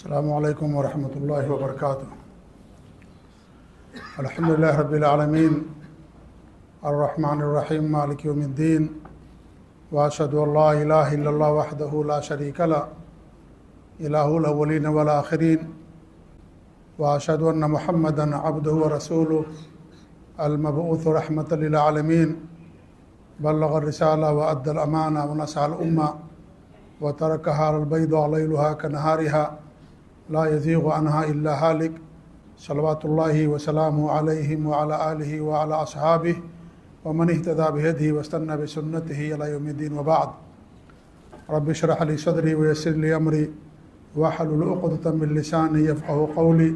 السلام علیکم ورحمۃ اللہ وبرکاتہ۔ الحمدللہ رب العالمین الرحمن الرحیم مالک یوم الدین واشہد ان لا الہ الا اللہ وحدہ لا شریک لہ الہ الاولین والآخرین واشہد ان محمدا عبدہ ورسولہ المبعوث رحمۃ للعالمین بلغ الرسالہ وأدى الامانہ ونصح الامہ وترکها علی البیضاء لیلها کنہارها لا یزیغ عنہا الا ہالک صلوات اللہ وسلامہ علیہم وعلی آلہ وعلی اصحابہ ومن اہتدی بہدیہ واستنى بسنتہ الی یوم الدین وبعد۔ رب اشرح لی صدری ویسر لی امری واحلل عقدۃ من لسانی یفقہوا قولی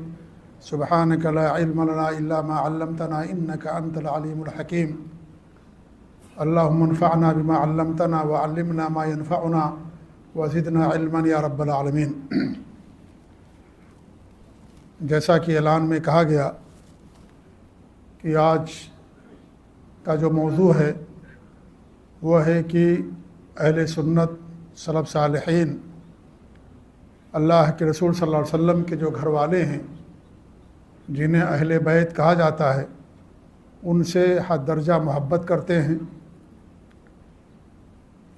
سبحانک لا علم لنا الا ما علمتنا انک انت العلیم الحکیم۔ اللہم انفعنا بما علمتنا وعلمنا ما ينفعنا وزدنا علما یا رب العالمین۔ جیسا کہ اعلان میں کہا گیا کہ آج کا جو موضوع ہے وہ ہے کہ اہل سنت سلف صالحین اللہ کے رسول صلی اللہ علیہ وسلم کے جو گھر والے ہیں جنہیں اہل بیت کہا جاتا ہے ان سے حد درجہ محبت کرتے ہیں،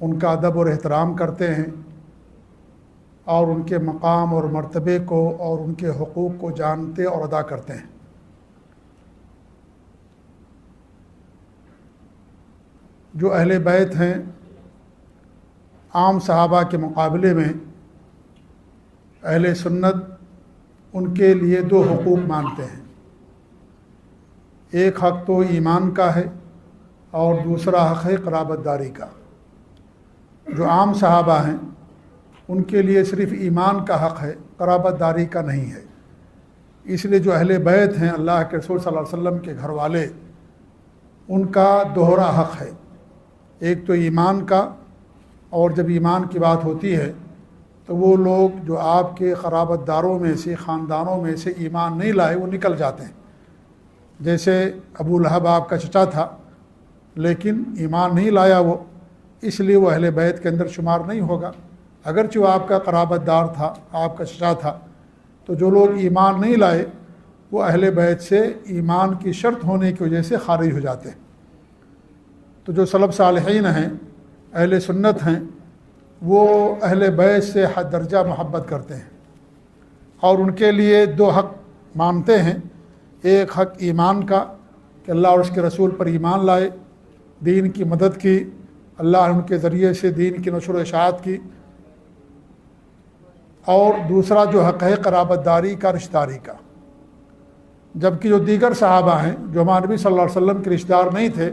ان کا ادب اور احترام کرتے ہیں اور ان کے مقام اور مرتبے کو اور ان کے حقوق کو جانتے اور ادا کرتے ہیں۔ جو اہل بیت ہیں عام صحابہ کے مقابلے میں اہل سنت ان کے لیے دو حقوق مانتے ہیں۔ ایک حق تو ایمان کا ہے اور دوسرا حق ہے قرابت داری کا۔ جو عام صحابہ ہیں ان کے لیے صرف ایمان کا حق ہے، قرابت داری کا نہیں ہے۔ اس لیے جو اہل بیت ہیں اللہ کے رسول صلی اللہ علیہ وسلم کے گھر والے ان کا دوہرا حق ہے، ایک تو ایمان کا، اور جب ایمان کی بات ہوتی ہے تو وہ لوگ جو آپ کے قرابت داروں میں سے خاندانوں میں سے ایمان نہیں لائے وہ نکل جاتے ہیں۔ جیسے ابو لہب آپ کا چچا تھا لیکن ایمان نہیں لایا وہ، اس لیے وہ اہل بیت کے اندر شمار نہیں ہوگا، اگرچہ وہ آپ کا قرابت دار تھا، آپ کا چچا تھا۔ تو جو لوگ ایمان نہیں لائے وہ اہل بیت سے ایمان کی شرط ہونے کی وجہ سے خارج ہو جاتے ہیں۔ تو جو سلف صالحین ہیں اہل سنت ہیں وہ اہل بیت سے حد درجہ محبت کرتے ہیں اور ان کے لیے دو حق مانتے ہیں۔ ایک حق ایمان کا کہ اللہ اور اس کے رسول پر ایمان لائے، دین کی مدد کی، اللہ نے ان کے ذریعے سے دین کی نشر و اشاعت کی، اور دوسرا جو حق ہے قرابت داری کا، رشتہ داری کا۔ جبکہ جو دیگر صحابہ ہیں جو ہمارے نبی صلی اللہ علیہ وسلم کے رشتہ دار نہیں تھے،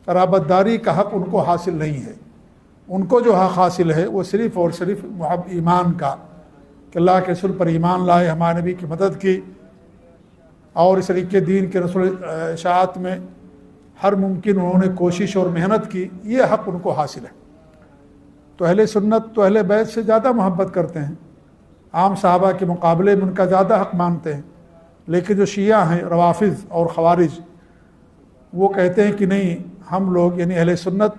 قرابت داری کا حق ان کو حاصل نہیں ہے۔ ان کو جو حق حاصل ہے وہ صرف اور صرف ایمان کا کہ اللہ کے رسول پر ایمان لائے، ہمارے نبی کی مدد کی اور اس طریقے دین کے رسول اشاعت میں ہر ممکن انہوں نے کوشش اور محنت کی، یہ حق ان کو حاصل ہے۔ تو اہل سنت تو اہل بیت سے زیادہ محبت کرتے ہیں، عام صحابہ کے مقابلے میں ان کا زیادہ حق مانتے ہیں۔ لیکن جو شیعہ ہیں روافض اور خوارج وہ کہتے ہیں کہ نہیں، ہم لوگ یعنی اہل سنت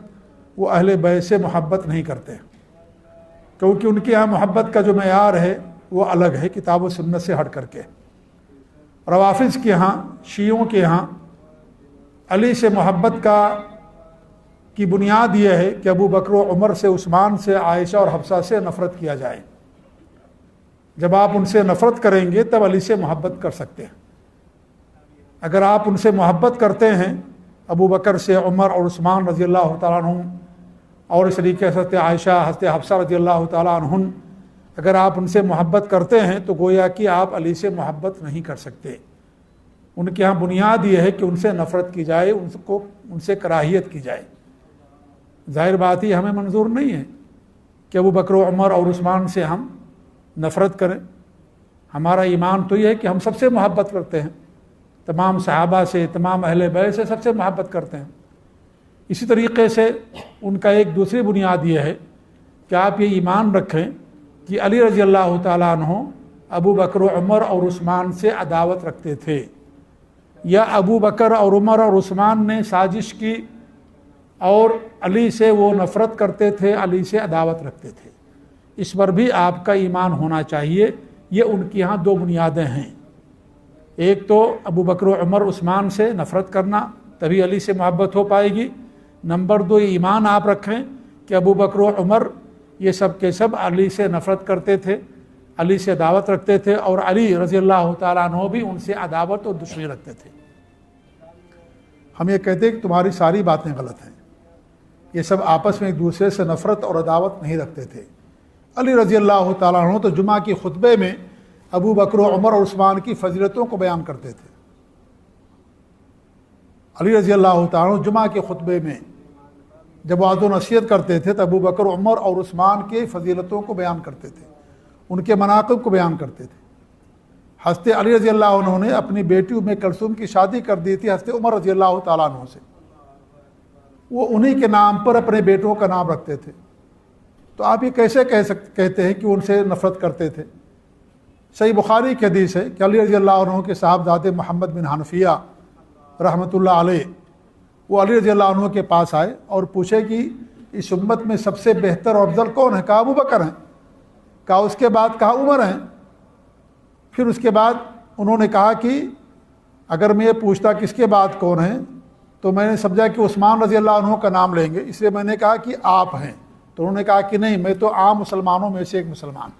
وہ اہل بیت سے محبت نہیں کرتے، کیونکہ ان کے یہاں محبت کا جو معیار ہے وہ الگ ہے کتاب و سنت سے ہٹ کر کے۔ روافض کے یہاں، شیعوں کے یہاں علی سے محبت کی بنیاد یہ ہے کہ ابو بکر و عمر سے، عثمان سے، عائشہ اور حفصہ سے نفرت کیا جائے۔ جب آپ ان سے نفرت کریں گے تب علی سے محبت کر سکتے ہیں۔ اگر آپ ان سے محبت کرتے ہیں، ابو بکر سے، عمر اور عثمان رضی اللہ تعالیٰ عنہ، اور اس طریقے سے حضرت عائشہ، حضرت حفصہ رضی اللہ تعالیٰ عنہ، اگر آپ ان سے محبت کرتے ہیں تو گویا کہ آپ علی سے محبت نہیں کر سکتے۔ ان کے ہاں بنیاد یہ ہے کہ ان سے نفرت کی جائے، ان سے کراہیت کی جائے۔ ظاہر بات یہ ہمیں منظور نہیں ہے کہ ابو بکر و عمر اور عثمان سے ہم نفرت کریں۔ ہمارا ایمان تو یہ ہے کہ ہم سب سے محبت کرتے ہیں، تمام صحابہ سے، تمام اہل بیت سے سب سے محبت کرتے ہیں۔ اسی طریقے سے ان کا ایک دوسری بنیاد یہ ہے کہ آپ یہ ایمان رکھیں کہ علی رضی اللہ تعالیٰ عنہ ابو بکر و عمر اور عثمان سے عداوت رکھتے تھے، یا ابو بکر اور عمر اور عثمان نے سازش کی اور علی سے وہ نفرت کرتے تھے، علی سے عداوت رکھتے تھے۔ اس پر بھی آپ کا ایمان ہونا چاہیے یہ ان کی یہاں دو بنیادیں ہیں، ایک تو ابو بکر و عمر عثمان سے نفرت کرنا، تبھی علی سے محبت ہو پائے گی، نمبر دو یہ ایمان آپ رکھیں کہ ابو بکر و عمر یہ سب کے سب علی سے نفرت کرتے تھے، علی سے عداوت رکھتے تھے، اور علی رضی اللہ تعالیٰ عنہ بھی ان سے عداوت اور دشمنی رکھتے تھے۔ ہم یہ کہتے ہیں کہ تمہاری ساری باتیں غلط ہیں، یہ سب آپس میں ایک دوسرے سے نفرت اور عداوت نہیں رکھتے تھے۔ علی رضی اللہ تعالیٰ عنہ تو جمعہ کی خطبے میں ابو بکر و عمر اور عثمان کی فضیلتوں کو بیان کرتے تھے۔ علی رضی اللہ تعالیٰ عنہ جمعہ کے خطبے میں جب وعظ و نصیحت کرتے تھے تو ابو بکر عمر اور عثمان کے فضیلتوں کو بیان کرتے تھے، ان کے مناقب کو بیان کرتے تھے۔ حضرت علی رضی اللہ عنہ نے اپنی بیٹی ام کلثوم کی شادی کر دی تھی حضرت عمر رضی اللہ تعالیٰ عنہ سے، وہ انہی کے نام پر اپنے بیٹوں کا نام رکھتے تھے، تو آپ یہ کیسے کہتے ہیں کہ ان سے نفرت کرتے تھے؟ صحیح بخاری کی حدیث ہے کہ علی رضی اللہ عنہ کے صاحبزادے محمد بن حنفیہ رحمۃ اللہ علیہ وہ علی رضی اللہ عنہ کے پاس آئے اور پوچھے کہ اس امت میں سب سے بہتر اور افضل کون ہے؟ کہا ابو بکر ہیں، کہا اس کے بعد کہا عمر ہیں، پھر اس کے بعد انہوں نے کہا کہ اگر میں یہ پوچھتا کس کے بعد کون ہیں تو میں نے سمجھا کہ عثمان رضی اللہ عنہ کا نام لیں گے، اس لیے میں نے کہا کہ آپ ہیں، تو انہوں نے کہا کہ نہیں، میں تو عام مسلمانوں میں سے ایک مسلمان۔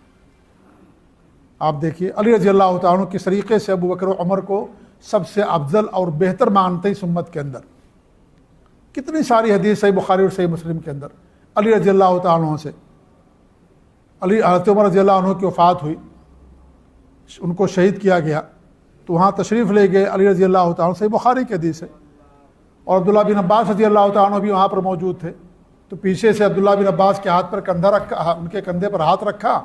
آپ دیکھیے علی رضی اللہ تعالیٰ عنہ کس طریقے سے ابو بکر و عمر کو سب سے افضل اور بہتر مانتے اس امت کے اندر۔ کتنی ساری حدیث صحیح بخاری اور صحیح مسلم کے اندر علی رضی اللہ تعالیٰ عنہ سے۔ حضرت عمر رضی اللہ عنہ کی وفات ہوئی، ان کو شہید کیا گیا، تو وہاں تشریف لے گئے علی رضی اللہ تعالیٰ عنہ، صحیح بخاری کی حدیث ہے، اور عبداللہ بن عباس رضی اللہ تعالیٰ عنہ بھی وہاں پر موجود تھے، تو پیچھے سے عبداللہ بن عباس کے ہاتھ پر کندھا رکھا، ان کے کندھے پر ہاتھ رکھا،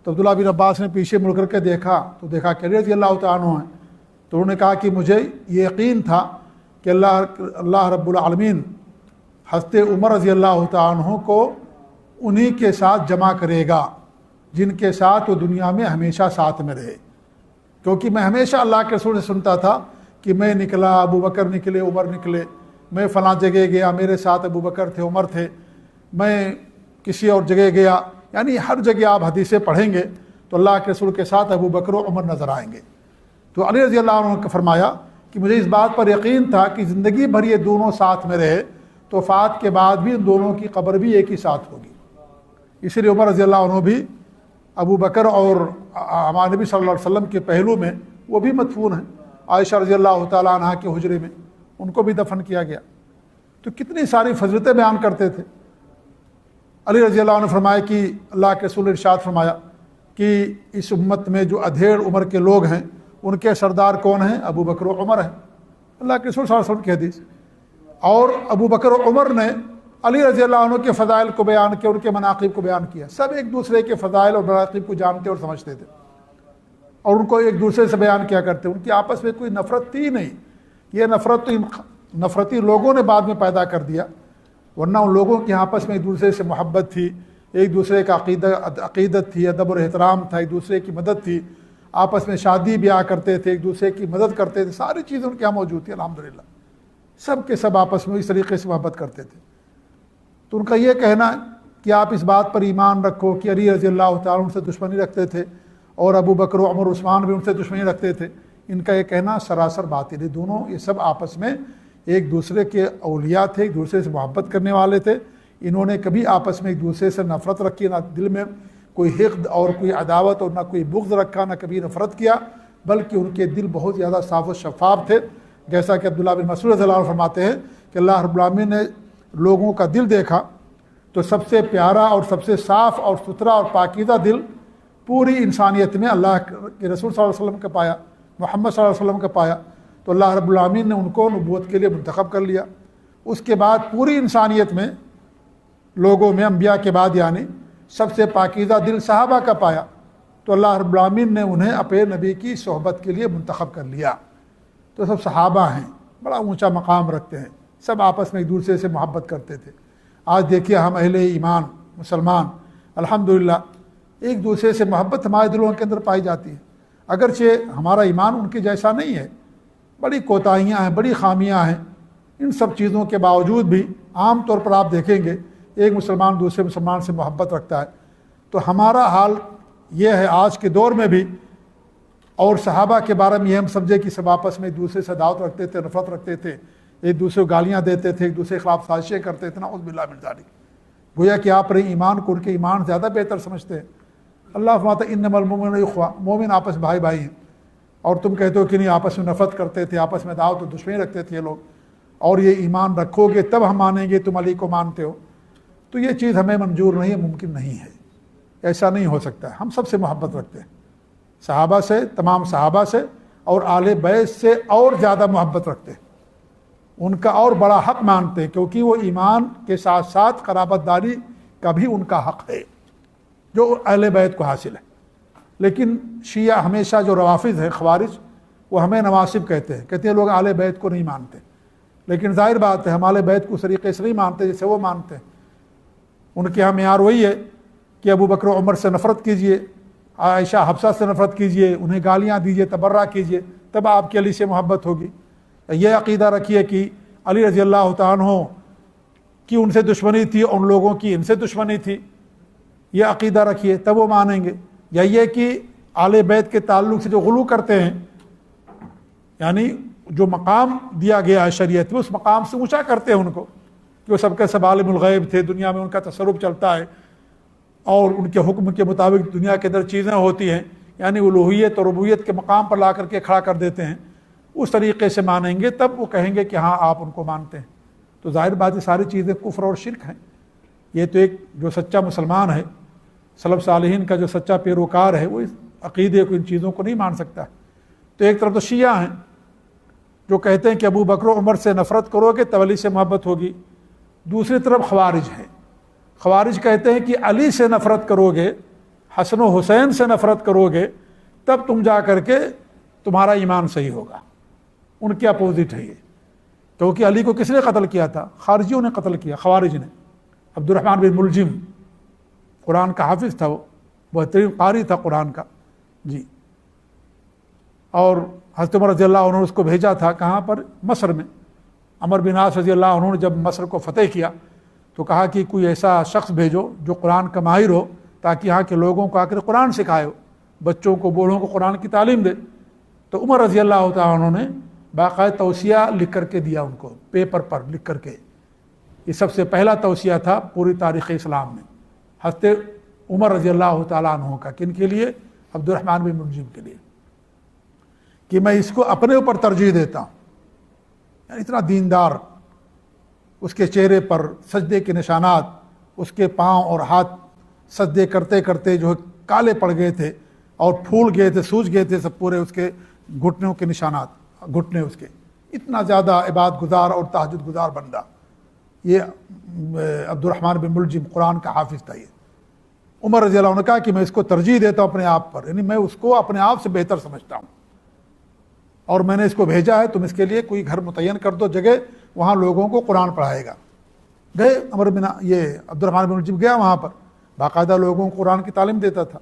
تو عبداللہ بن عباس نے پیچھے مڑ کر کے دیکھا تو دیکھا کہ علی رضی اللہ تعالیٰ عنہ ہیں، تو انہوں نے کہا کہ مجھے یہ یقین تھا کہ اللہ رب العالمین حضرت عمر رضی اللہ تعالیٰ عنہ کو انہی کے ساتھ جمع کرے گا جن کے ساتھ وہ دنیا میں ہمیشہ ساتھ میں رہے، کیونکہ میں ہمیشہ اللہ کے رسول سے سنتا تھا کہ میں نکلا، ابو بکر نکلے، عمر نکلے، میں فلاں جگہ گیا، میرے ساتھ ابو بکر تھے، عمر تھے، میں کسی اور جگہ گیا، یعنی ہر جگہ آپ حدیثیں پڑھیں گے تو اللہ کے رسول کے ساتھ ابو بکر و عمر نظر آئیں گے۔ تو علی رضی اللہ عنہ نے فرمایا کہ مجھے اس بات پر یقین تھا کہ زندگی بھر یہ دونوں ساتھ میں رہے تو وفات کے بعد بھی ان دونوں کی قبر بھی ایک ہی ساتھ ہوگی، اسی لیے عمر رضی اللہ عنہ بھی ابو بکر اور ہمارے نبی صلی اللہ علیہ وسلم کے پہلو میں وہ بھی مدفون ہیں، عائشہ رضی اللہ تعالیٰ عنہا کے حجرے میں ان کو بھی دفن کیا گیا۔ تو کتنی ساری فضیلتیں بیان کرتے تھے۔ علی رضی اللہ عنہ فرمایا کہ اللہ کے رسول نے ارشاد فرمایا کہ اس امت میں جو ادھیڑ عمر کے لوگ ہیں ان کے سردار کون ہیں؟ ابو بکر و عمر ہیں، اللہ کے رسول صلی اللہ علیہ وسلم کی حدیث۔ اور ابو بکر و عمر نے علی رضی اللہ عنہ کے فضائل کو بیان کیا، ان کے مناقب کو بیان کیا، سب ایک دوسرے کے فضائل اور مناقب کو جانتے اور سمجھتے تھے اور ان کو ایک دوسرے سے بیان کیا کرتے، ان کی آپس میں کوئی نفرت تھی نہیں۔ یہ نفرت تو نفرتی لوگوں نے بعد میں پیدا کر دیا، ورنہ ان لوگوں کی آپس میں ایک دوسرے سے محبت تھی، ایک دوسرے کا عقیدت تھی، ادب اور احترام تھا، ایک دوسرے کی مدد تھی، آپس میں شادی بیاہ کرتے تھے، ایک دوسرے کی مدد کرتے تھے، ساری چیزیں ان کے یہاں موجود تھیں الحمدللہ، سب کے سب آپس میں اس طریقے سے محبت کرتے تھے۔ تو ان کا یہ کہنا کہ آپ اس بات پر ایمان رکھو کہ علی رضی اللہ تعالیٰ ان سے دشمنی رکھتے تھے اور ابو بکر و عمر عثمان بھی ان سے دشمنی رکھتے تھے، ان کا یہ کہنا سراسر باطل ہے۔ دونوں یہ سب آپس میں ایک دوسرے کے اولیاء تھے، ایک دوسرے سے محبت کرنے والے تھے، انہوں نے کبھی آپس میں ایک دوسرے سے نفرت رکھی، نہ دل میں کوئی حقد اور کوئی عداوت اور نہ کوئی بغض رکھا، نہ کبھی نفرت کیا، بلکہ ان کے دل بہت زیادہ صاف و شفاف تھے، جیسا کہ عبداللہ بن مسعود رضی اللہ عنہ فرماتے ہیں کہ اللہ رب العالمین نے لوگوں کا دل دیکھا تو سب سے پیارا اور سب سے صاف اور ستھرا اور پاکیزہ دل پوری انسانیت میں اللہ کے رسول صلی اللہ علیہ وسلم کا پایا، محمد صلی اللہ علیہ وسلم کا پایا، تو اللہ رب العالمین نے ان کو نبوت کے لیے منتخب کر لیا۔ اس کے بعد پوری انسانیت میں لوگوں میں انبیاء کے بعد یعنی سب سے پاکیزہ دل صحابہ کا پایا، تو اللہ رب العالمین نے انہیں اپنے نبی کی صحبت کے لیے منتخب کر لیا۔ تو سب صحابہ ہیں، بڑا اونچا مقام رکھتے ہیں، سب آپس میں ایک دوسرے سے محبت کرتے تھے۔ آج دیکھیے ہم اہل ایمان مسلمان الحمدللہ ایک دوسرے سے محبت ہمارے دلوں کے اندر پائی جاتی ہے، اگرچہ ہمارا ایمان ان کے جیسا نہیں ہے، بڑی کوتاہیاں ہیں، بڑی خامیاں ہیں، ان سب چیزوں کے باوجود بھی عام طور پر آپ دیکھیں گے ایک مسلمان دوسرے مسلمان سے محبت رکھتا ہے۔ تو ہمارا حال یہ ہے آج کے دور میں بھی. اور صحابہ کے بارے میں یہ ہم سمجھے کہ سب آپس میں ایک دوسرے سے عداوت رکھتے تھے, نفرت رکھتے تھے, ایک دوسرے کو گالیاں دیتے تھے, ایک دوسرے کے خلاف سازشیں کرتے تھے. نعوذ باللہ من ذالک. گویا کہ آپ اپنے ایمان کو ان کے ایمان زیادہ بہتر سمجھتے ہیں. اللہ فرماتا ہے انما المؤمنون اخوہ, مومن آپس بھائی بھائی ہیں. اور تم کہتے ہو کہ نہیں, آپس میں نفرت کرتے تھے, آپس میں عداوت و دشمنی رکھتے تھے یہ لوگ, اور یہ ایمان رکھو گے تب ہم مانیں گے تم علی کو مانتے ہو. تو یہ چیز ہمیں منظور نہیں ہے, ممکن نہیں ہے, ایسا نہیں ہو سکتا ہے. ہم سب سے محبت رکھتے ہیں, صحابہ سے, تمام صحابہ سے, اور آل بیت سے اور زیادہ محبت رکھتے ہیں, ان کا اور بڑا حق مانتے ہیں, کیونکہ وہ ایمان کے ساتھ ساتھ قرابت داری کا بھی ان کا حق ہے جو اہل بیت کو حاصل ہے. لیکن شیعہ ہمیشہ جو روافض ہے, خوارج, وہ ہمیں نواسب کہتے ہیں لوگ اہل بیت کو نہیں مانتے. لیکن ظاہر بات ہے ہم اہل بیت کو اس طریقے سے نہیں مانتے جیسے وہ مانتے ہیں. ان کے ہاں معیار وہی ہے کہ ابو بکر و عمر سے نفرت کیجئے, عائشہ حفصہ سے نفرت کیجئے, انہیں گالیاں دیجئے, تبرہ کیجئے, تب آپ کی علی سے محبت ہوگی. یہ عقیدہ رکھیے کہ علی رضی اللہ تعالیٰ عنہ کی ان سے دشمنی تھی, ان لوگوں کی ان سے دشمنی تھی, یہ عقیدہ رکھیے تب وہ مانیں گے. یا یہ کہ آل بیت کے تعلق سے جو غلو کرتے ہیں, یعنی جو مقام دیا گیا ہے شریعت میں, اس مقام سے اونچا کرتے ہیں ان کو, کہ وہ سب کے سب عالم الغیب تھے, دنیا میں ان کا تصرف چلتا ہے, اور ان کے حکم کے مطابق دنیا کے اندر چیزیں ہوتی ہیں, یعنی الوہیت اور ربوبیت کے مقام پر لا کر کے کھڑا کر دیتے ہیں. اس طریقے سے مانیں گے تب وہ کہیں گے کہ ہاں آپ ان کو مانتے ہیں. تو ظاہر بات یہ ساری چیزیں کفر اور شرک ہیں. یہ تو ایک جو سچا مسلمان ہے, سلف صالحین کا جو سچا پیروکار ہے, وہ اس عقیدے کو, ان چیزوں کو نہیں مان سکتا. تو ایک طرف تو شیعہ ہیں جو کہتے ہیں کہ ابو بکر و عمر سے نفرت کرو گے تو علی سے محبت ہوگی. دوسری طرف خوارج ہیں, خوارج کہتے ہیں کہ علی سے نفرت کرو گے, حسن و حسین سے نفرت کرو گے, تب تم جا کر کے تمہارا ایمان صحیح ہوگا. ان کے اپوزٹ ہے یہ, کیونکہ علی کو کس نے قتل کیا تھا؟ خارجیوں نے قتل کیا, خوارج نے. عبد الرحمن بن ملجم قرآن کا حافظ تھا, وہ بہترین قاری تھا قرآن کا جی. اور حضرت عمر رضی اللہ عنہ نے اس کو بھیجا تھا کہاں پر؟ مصر میں. عمر بن عاص رضی اللہ عنہ نے جب مصر کو فتح کیا تو کہا کہ کوئی ایسا شخص بھیجو جو قرآن کا ماہر ہو, تاکہ یہاں کے لوگوں کو آ کر قرآن سکھائے, بچوں کو, بوڑھوں کو قرآن کی تعلیم دے. تو عمر رضی اللہ تعالیٰ عنہ نے باقاعدہ توصیہ لکھ کر کے دیا ان کو, پیپر پر لکھ کر کے. یہ سب سے پہلا توصیہ تھا پوری تاریخ اسلام میں, حضرت عمر رضی اللہ تعالیٰ عنہ کا. کن کے لیے؟ عبد الرحمن بن ملجم کے لیے, کہ میں اس کو اپنے اوپر ترجیح دیتا ہوں. یعنی اتنا دیندار, اس کے چہرے پر سجدے کے نشانات, اس کے پاؤں اور ہاتھ سجدے کرتے کرتے جو کالے پڑ گئے تھے اور پھول گئے تھے, سوج گئے تھے سب پورے, اس کے گھٹنوں کے نشانات, گھٹنے اس کے. اتنا زیادہ عبادت گزار اور تہجد گزار بندہ یہ عبد الرحمن بن ملجم قرآن کا حافظ تھا. یہ عمر رضی اللہ عنہ نے کہا کہ میں اس کو ترجیح دیتا ہوں اپنے آپ پر, یعنی میں اس کو اپنے آپ سے بہتر سمجھتا ہوں, اور میں نے اس کو بھیجا ہے, تم اس کے لیے کوئی گھر متعین کر دو, جگہ, وہاں لوگوں کو قرآن پڑھائے گا. گئے عمر بن یہ عبد الرحمن بن ملجم گیا وہاں پر, باقاعدہ لوگوں کو قرآن کی تعلیم دیتا تھا.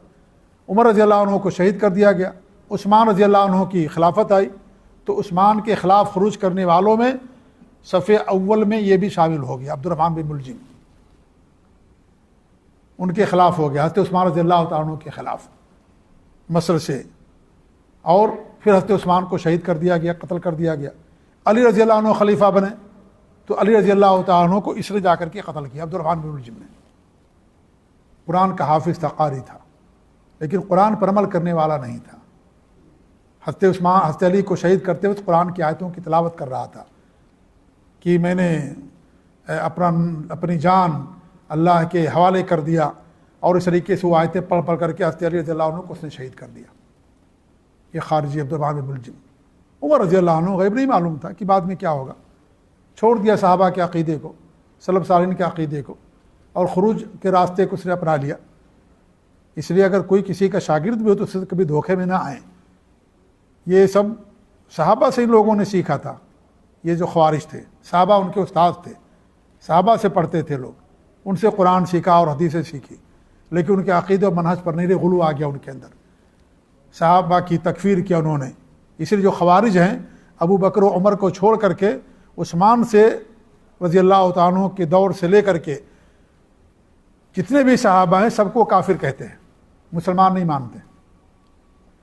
عمر رضی اللہ عنہ کو شہید کر دیا گیا. عثمان رضی اللہ عنہ کی خلافت آئی, تو عثمان کے خلاف خروج کرنے والوں میں صف اول میں یہ بھی شامل ہو گیا, عبد الرحمن بن ملجم ان کے خلاف ہو گیا, حضرت عثمان رضی اللہ تعالیٰ عنہ کے خلاف مصر سے. اور پھر حضرت عثمان کو شہید کر دیا گیا, قتل کر دیا گیا. علی رضی اللہ عنہ خلیفہ بنے, تو علی رضی اللہ تعالیٰ عنہ کو اس نے جا کر کے قتل کیا, عبد الرحمن بن ملجم نے. قرآن کا حافظ تھا, قاری تھا, لیکن قرآن پر عمل کرنے والا نہیں تھا. حضرت علی کو شہید کرتے وقت قرآن کی آیتوں کی تلاوت کر رہا تھا کہ میں نے اپنی جان اللہ کے حوالے کر دیا, اور اس طریقے سے وہ آیتیں پڑھ پڑھ کر کے حضرت علی رضی اللہ عنہ کو اس نے شہید کر دیا. یہ خارجی عبد الرحمن بن ملجم. عمر رضی اللہ عنہ غیب نہیں معلوم تھا کہ بعد میں کیا ہوگا, چھوڑ دیا صحابہ کے عقیدے کو, سلف صالحین کے عقیدے کو, اور خروج کے راستے کو اس نے اپنا لیا. اس لیے اگر کوئی کسی کا شاگرد بھی ہو تو اس سے کبھی دھوکے میں نہ آئیں. یہ سب صحابہ سے ان لوگوں نے سیکھا تھا. یہ جو خوارج تھے, صحابہ ان کے استاد تھے, صحابہ سے پڑھتے تھے لوگ, ان سے قرآن سیکھا اور حدیثیں سیکھی, لیکن ان کے عقیدے و منہج پر نہیں, غلو آ گیا ان کے اندر, صحابہ کی تکفیر کیا انہوں نے. اس لیے جو خوارج ہیں ابو بکر و عمر کو چھوڑ کر کے عثمان سے رضی اللہ تعالیٰ عنہ کے دور سے لے کر کے جتنے بھی صحابہ ہیں سب کو کافر کہتے ہیں. مسلمان نہیں مانتے،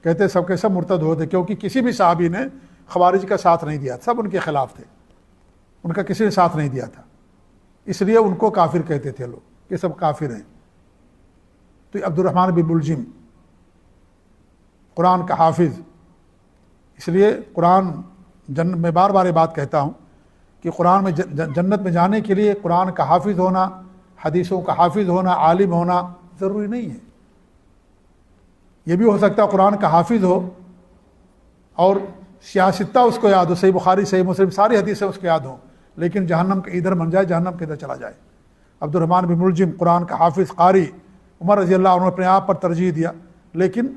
کہتے سب کے سب مرتد ہوتے، کیونکہ کسی بھی صحابی نے خوارج کا ساتھ نہیں دیا، سب ان کے خلاف تھے، ان کا کسی نے ساتھ نہیں دیا تھا، اس لیے ان کو کافر کہتے تھے لوگ، یہ سب کافر ہیں۔ تو عبد الرحمن بن ملجم قرآن کا حافظ، اس لیے قرآن میں بار بار یہ بات کہتا ہوں کہ قرآن میں جنت میں جانے کے لیے قرآن کا حافظ ہونا، حدیثوں کا حافظ ہونا، عالم ہونا ضروری نہیں ہے۔ یہ بھی ہو سکتا ہے قرآن کا حافظ ہو اور سیاستہ اس کو یاد ہو، صحیح بخاری صحیح مسلم ساری حدیثیں اس کو یاد ہوں، لیکن جہنم کے ادھر بن جائے، جہنم کے ادھر چلا جائے۔ عبد الرحمن بن ملجم قرآن کا حافظ قاری، عمر رضی اللہ عنہ نے اپنے آپ پر ترجیح دیا، لیکن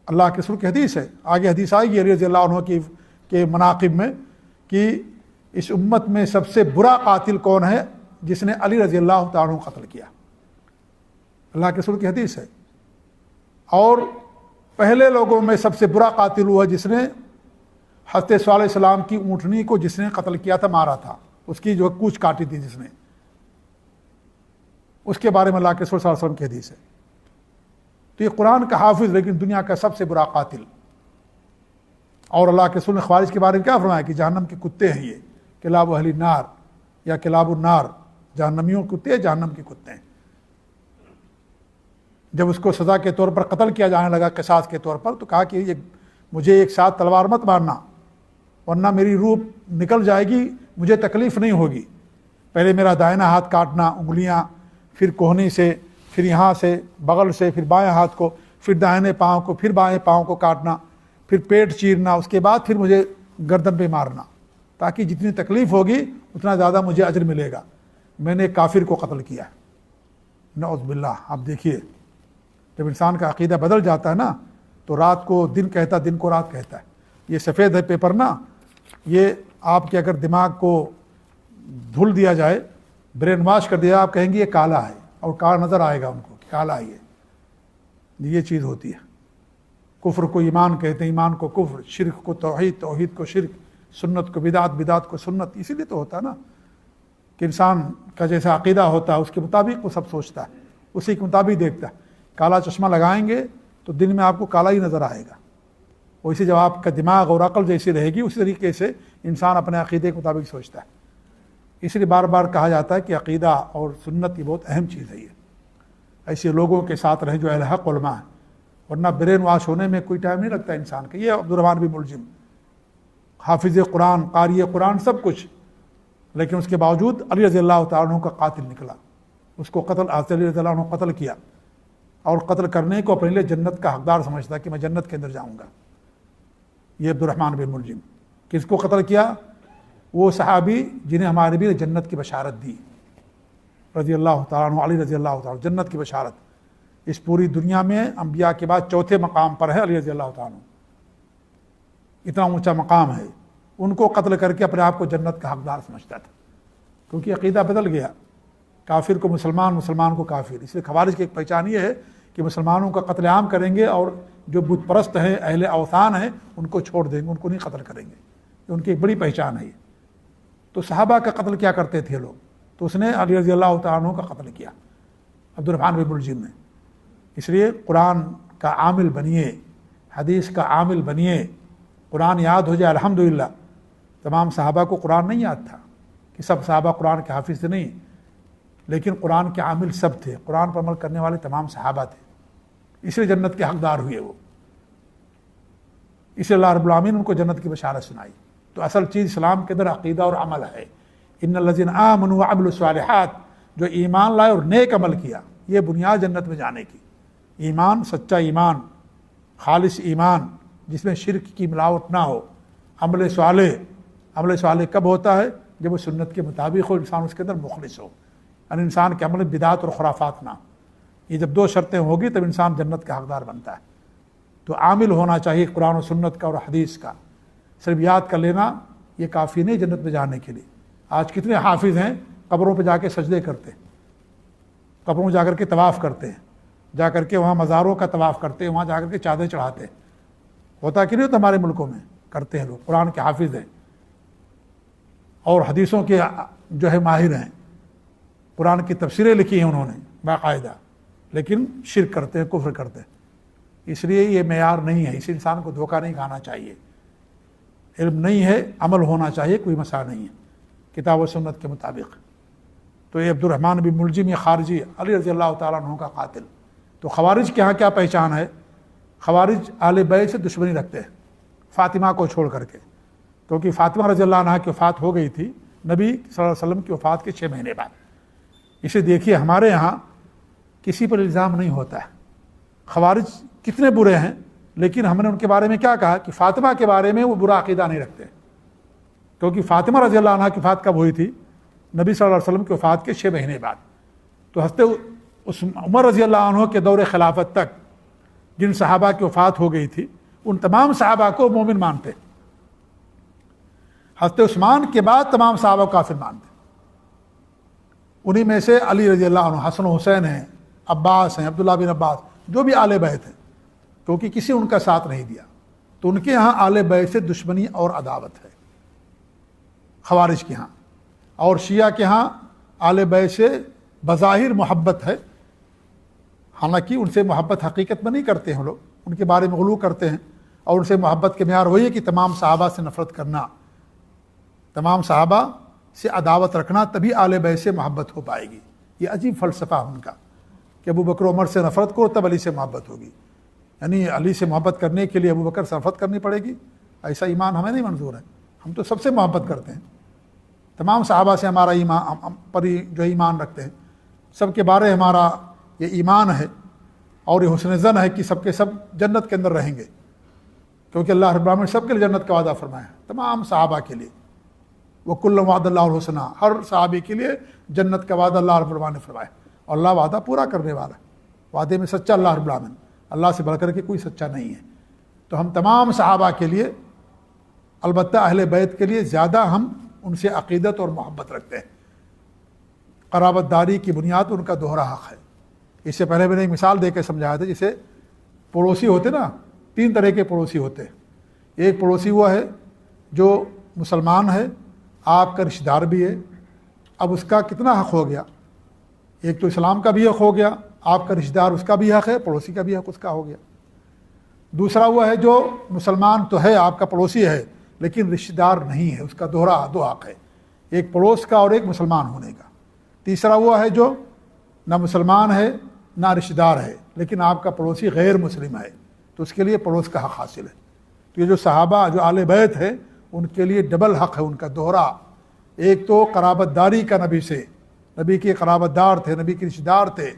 اللہ کے رسول کی حدیث ہے، آگے حدیث آئے گی علی رضی اللہ عنہ کے مناقب میں کہ اس امت میں سب سے برا قاتل کون ہے؟ جس نے علی رضی اللہ تعالیٰ عنہ قتل کیا، اللہ کے رسول کی حدیث ہے۔ اور پہلے لوگوں میں سب سے برا قاتل ہوا جس نے حضرت صلی اللہ علیہ السلام کی اونٹنی کو جس نے قتل کیا تھا، مارا تھا، اس کی جو کوچ کاٹی تھی جس نے، اس کے بارے میں اللہ کے رسول صلی اللہ علیہ وسلم کی حدیث ہے۔ تو یہ قرآن کا حافظ لیکن دنیا کا سب سے برا قاتل۔ اور اللہ کے رسول نے خوارج کے بارے میں کیا فرمایا کہ جہنم کے کتے ہیں، یہ کلاب اہل النار یا کلاب النار، جہنمیوں کے کتے، جہنم کے کتے ہیں۔ جب اس کو سزا کے طور پر قتل کیا جانے لگا قصاص کے طور پر، تو کہا کہ مجھے ایک ساتھ تلوار مت مارنا ورنہ میری روح نکل جائے گی، مجھے تکلیف نہیں ہوگی۔ پہلے میرا دائنا ہاتھ کاٹنا، انگلیاں، پھر کوہنی سے، پھر یہاں سے بغل سے، پھر بائیں ہاتھ کو، پھر دائنے پاؤں کو، پھر بائیں پاؤں کو کاٹنا، پھر پیٹ چیرنا، اس کے بعد پھر مجھے گردن پہ مارنا، تاکہ جتنی تکلیف ہوگی اتنا زیادہ مجھے اجر ملے گا۔ میں نے کافر کو قتل کیا، نعوذ باللہ۔ آپ دیکھیے جب انسان کا عقیدہ بدل جاتا ہے نا، تو رات کو دن کہتا، دن کو رات کہتا ہے۔ یہ سفید ہے پیپر نا، یہ آپ کے اگر دماغ کو دھل دیا جائے، برین واش کر دیا، آپ کہیں گے یہ کالا ہے، اور کالا نظر آئے گا ان کو کہ کالا ہے یہ چیز ہوتی ہے۔ کفر کو ایمان کہتے ہیں، ایمان کو کفر، شرک کو توحید، توحید کو شرک، سنت کو بدعت، بدعت کو سنت۔ اسی لیے تو ہوتا ہے نا کہ انسان کا جیسا عقیدہ ہوتا ہے اس کے مطابق وہ سب سوچتا ہے، اسی کے مطابق دیکھتا ہے۔ کالا چشمہ لگائیں گے تو دن میں آپ کو کالا ہی نظر آئے گا، ویسے جب آپ کا دماغ اور عقل جیسی رہے گی اسی طریقے سے انسان اپنے عقیدے کے مطابق سوچتا ہے۔ اس لیے بار بار کہا جاتا ہے کہ عقیدہ اور سنت یہ بہت اہم چیز ہے۔ یہ ایسے لوگوں کے ساتھ رہیں جو اہل حق علماء ہیں، ورنہ برین واش ہونے میں کوئی ٹائم نہیں لگتا انسان کا۔ یہ عبد الرحمن بن ملجم حافظ قرآن، قاری قرآن، سب کچھ، لیکن اس کے باوجود علی رضی اللہ تعالیٰ عنہ کا قاتل نکلا، اس کو قتل، علی رضی اللہ عنہ قتل کیا، اور قتل کرنے کو اپنے لیے جنت کا حقدار سمجھتا کہ میں جنت کے اندر جاؤں گا۔ یہ عبد الرحمن بن ملجم کس کو قتل کیا؟ وہ صحابی جنہیں ہمارے نبی نے جنت کی بشارت دی، رضی اللہ تعالیٰ عنہ، علی رضی اللہ تعالیٰ، جنت کی بشارت۔ اس پوری دنیا میں انبیاء کے بعد چوتھے مقام پر ہے علی رضی اللہ تعالیٰ عنہ، اتنا اونچا مقام ہے۔ ان کو قتل کر کے اپنے آپ کو جنت کا حقدار سمجھتا تھا، کیونکہ عقیدہ بدل گیا، کافر کو مسلمان، مسلمان کو کافر۔ اس لیے خوارج کی ایک پہچان یہ ہے کہ مسلمانوں کا قتل عام کریں گے، اور جو بت پرست ہیں، اہل اوثان ہیں، ان کو چھوڑ دیں گے، ان کو نہیں قتل کریں گے۔ یہ ان کی ایک بڑی پہچان ہے۔ تو صحابہ کا قتل کیا کرتے تھے لوگ، تو اس نے علی رضی اللہ تعالیٰ عنہ کا قتل کیا، عبد الرحمن بن ملجم نے۔ اس لیے قرآن کا عامل بنیے، حدیث کا عامل بنیے، قرآن یاد ہو جائے الحمدللہ۔ تمام صحابہ کو قرآن نہیں یاد تھا کہ سب صحابہ قرآن کے حافظ نہیں، لیکن قرآن کے عامل سب تھے، قرآن پر عمل کرنے والے تمام صحابہ تھے، اس لیے جنت کے حقدار ہوئے وہ۔ اس لیے اللہ رب العالمین ان کو جنت کی بشارت سنائی۔ تو اصل چیز اسلام کے اندر عقیدہ اور عمل ہے۔ ان الذین آمنوا وعملوا الصالحات، جو ایمان لائے اور نیک عمل کیا، یہ بنیاد جنت میں جانے کی۔ ایمان، سچا ایمان، خالص ایمان جس میں شرک کی ملاوٹ نہ ہو۔ عمل صالح، عمل صالح کب ہوتا ہے؟ جب وہ سنت کے مطابق ہو، انسان اس کے اندر مخلص ہو، یعنی انسان کے عمل بدعت اور خرافات نہ۔ یہ جب دو شرطیں ہوگی تب انسان جنت کا حقدار بنتا ہے۔ تو عامل ہونا چاہیے قرآن و سنت کا اور حدیث کا۔ صرف یاد کر لینا یہ کافی نہیں جنت میں جانے کے لیے۔ آج کتنے حافظ ہیں قبروں پہ جا کے سجدے کرتے ہیں، قبروں میں جا کر کے طواف کرتے ہیں، جا کر کے وہاں مزاروں کا طواف کرتے ہیں، وہاں جا کر کے چادریں چڑھاتے ہیں۔ ہوتا کہ نہیں ہوتا؟ ہمارے ملکوں میں کرتے ہیں لوگ، قرآن کے حافظ ہیں اور حدیثوں کے جو ہے ماہر ہیں، قرآن کی تفسیریں لکھی ہیں انہوں نے باقاعدہ، لیکن شرک کرتے ہیں، کفر کرتے ہیں۔ اس لیے یہ معیار نہیں ہے، اس انسان کو دھوکہ نہیں کھانا چاہیے۔ علم نہیں ہے، عمل ہونا چاہیے، کوئی مسئلہ نہیں ہے کتاب و سنت کے مطابق۔ تو یہ عبد الرحمن بن ملجم یہ خارجی، علی رضی اللہ تعالیٰ عنہ کا قاتل۔ تو خوارج کے ہاں کیا پہچان ہے؟ خوارج اہل بیت سے دشمنی رکھتے ہیں، فاطمہ کو چھوڑ کر کے، کیونکہ فاطمہ رضی اللہ عنہ کی وفات ہو گئی تھی نبی صلی اللہ علیہ وسلم کی وفات کے 6 مہینے بعد۔ اسے دیکھیے ہمارے یہاں کسی پر الزام نہیں ہوتا ہے۔ خوارج کتنے برے ہیں، لیکن ہم نے ان کے بارے میں کیا کہا کہ فاطمہ کے بارے میں وہ برا عقیدہ نہیں رکھتے، کیونکہ فاطمہ رضی اللہ عنہ کی وفات کب ہوئی تھی؟ نبی صلی اللہ علیہ وسلم کی وفات کے 6 مہینے بعد۔ تو حضرت عمر رضی اللہ عنہ کے دور خلافت تک جن صحابہ کی وفات ہو گئی تھی ان تمام صحابہ کو مومن مانتے، حضرت عثمان کے بعد تمام صحابہ کو کافر مانتے۔ انہی میں سے علی رضی اللہ عنہ، حسن و حسین ہیں، عباس ہیں، عبداللہ بن عباس، جو بھی آل بیت ہیں، کیونکہ کسی ان کا ساتھ نہیں دیا۔ تو ان کے ہاں آل بیت سے دشمنی اور عداوت ہے خوارج کے ہاں، اور شیعہ کے ہاں آل بیت سے بظاہر محبت ہے، حالانکہ ان سے محبت حقیقت میں نہیں کرتے ہیں، لوگ ان کے بارے میں غلو کرتے ہیں، اور ان سے محبت کے معیار وہی ہے کہ تمام صحابہ سے نفرت کرنا، تمام صحابہ سے عداوت رکھنا، تبھی آل بیت سے محبت ہو پائے گی۔ یہ عجیب فلسفہ ان کا کہ ابو بکر عمر سے نفرت کرو تب علی سے محبت ہوگی، یعنی علی سے محبت کرنے کے لیے ابو بکر سے نفرت کرنی پڑے گی؟ ایسا ایمان ہمیں نہیں منظور ہے۔ ہم تو سب سے محبت کرتے ہیں، تمام صحابہ سے ہمارا ایمان پر جو ایمان رکھتے ہیں، سب کے بارے ہمارا یہ ایمان ہے، اور یہ حسن ظن ہے کہ سب کے سب جنت کے اندر رہیں گے، کیونکہ اللہ رب العالمین سب کے لیے جنت کا وعدہ فرمایا ہے، تمام صحابہ کے لیے۔ وَكُلًّا وَعَدَ اللَّهُ الْحُسْنَىٰ، ہر صحابی کے لیے جنت کا وعدہ اللہ رب العالمین نے فرمایا، اور اللہ وعدہ پورا کرنے والا ہے، وعدے میں سچا اللہ رب العالمین، اللہ سے بڑھ کر کے کوئی سچا نہیں ہے۔ تو ہم تمام صحابہ کے لیے، البتہ اہل بیت کے لیے زیادہ ہم ان سے عقیدت اور محبت رکھتے ہیں۔ قرابت داری کی بنیاد ان کا دوہرا حق ہے۔ اس سے پہلے میں نے ایک مثال دے کے سمجھایا تھا، جسے پڑوسی ہوتے نا، 3 طرح کے پڑوسی ہوتے ہیں۔ ایک پڑوسی وہ ہے جو مسلمان ہے، آپ کا رشتہ دار بھی ہے، اب اس کا کتنا حق ہو گیا؟ ایک تو اسلام کا بھی حق ہو گیا، آپ کا رشتہ دار اس کا بھی حق ہے، پڑوسی کا بھی حق اس کا ہو گیا۔ دوسرا وہ ہے جو مسلمان تو ہے، آپ کا پڑوسی ہے، لیکن رشتہ دار نہیں ہے، اس کا دو حق ہے، ایک پڑوس کا اور ایک مسلمان ہونے کا۔ تیسرا وہ ہے جو نہ مسلمان ہے نہ رشتہ دار ہے، لیکن آپ کا پڑوسی غیر مسلم ہے، تو اس کے لیے پڑوس کا حق حاصل ہے۔ تو یہ جو صحابہ جو آل بیت ہے ان کے لیے ڈبل حق ہے، ان کا دوہرا۔ ایک تو قرابت داری کا نبی سے، نبی کے قرابت دار تھے، نبی کے رشتہ دار تھے،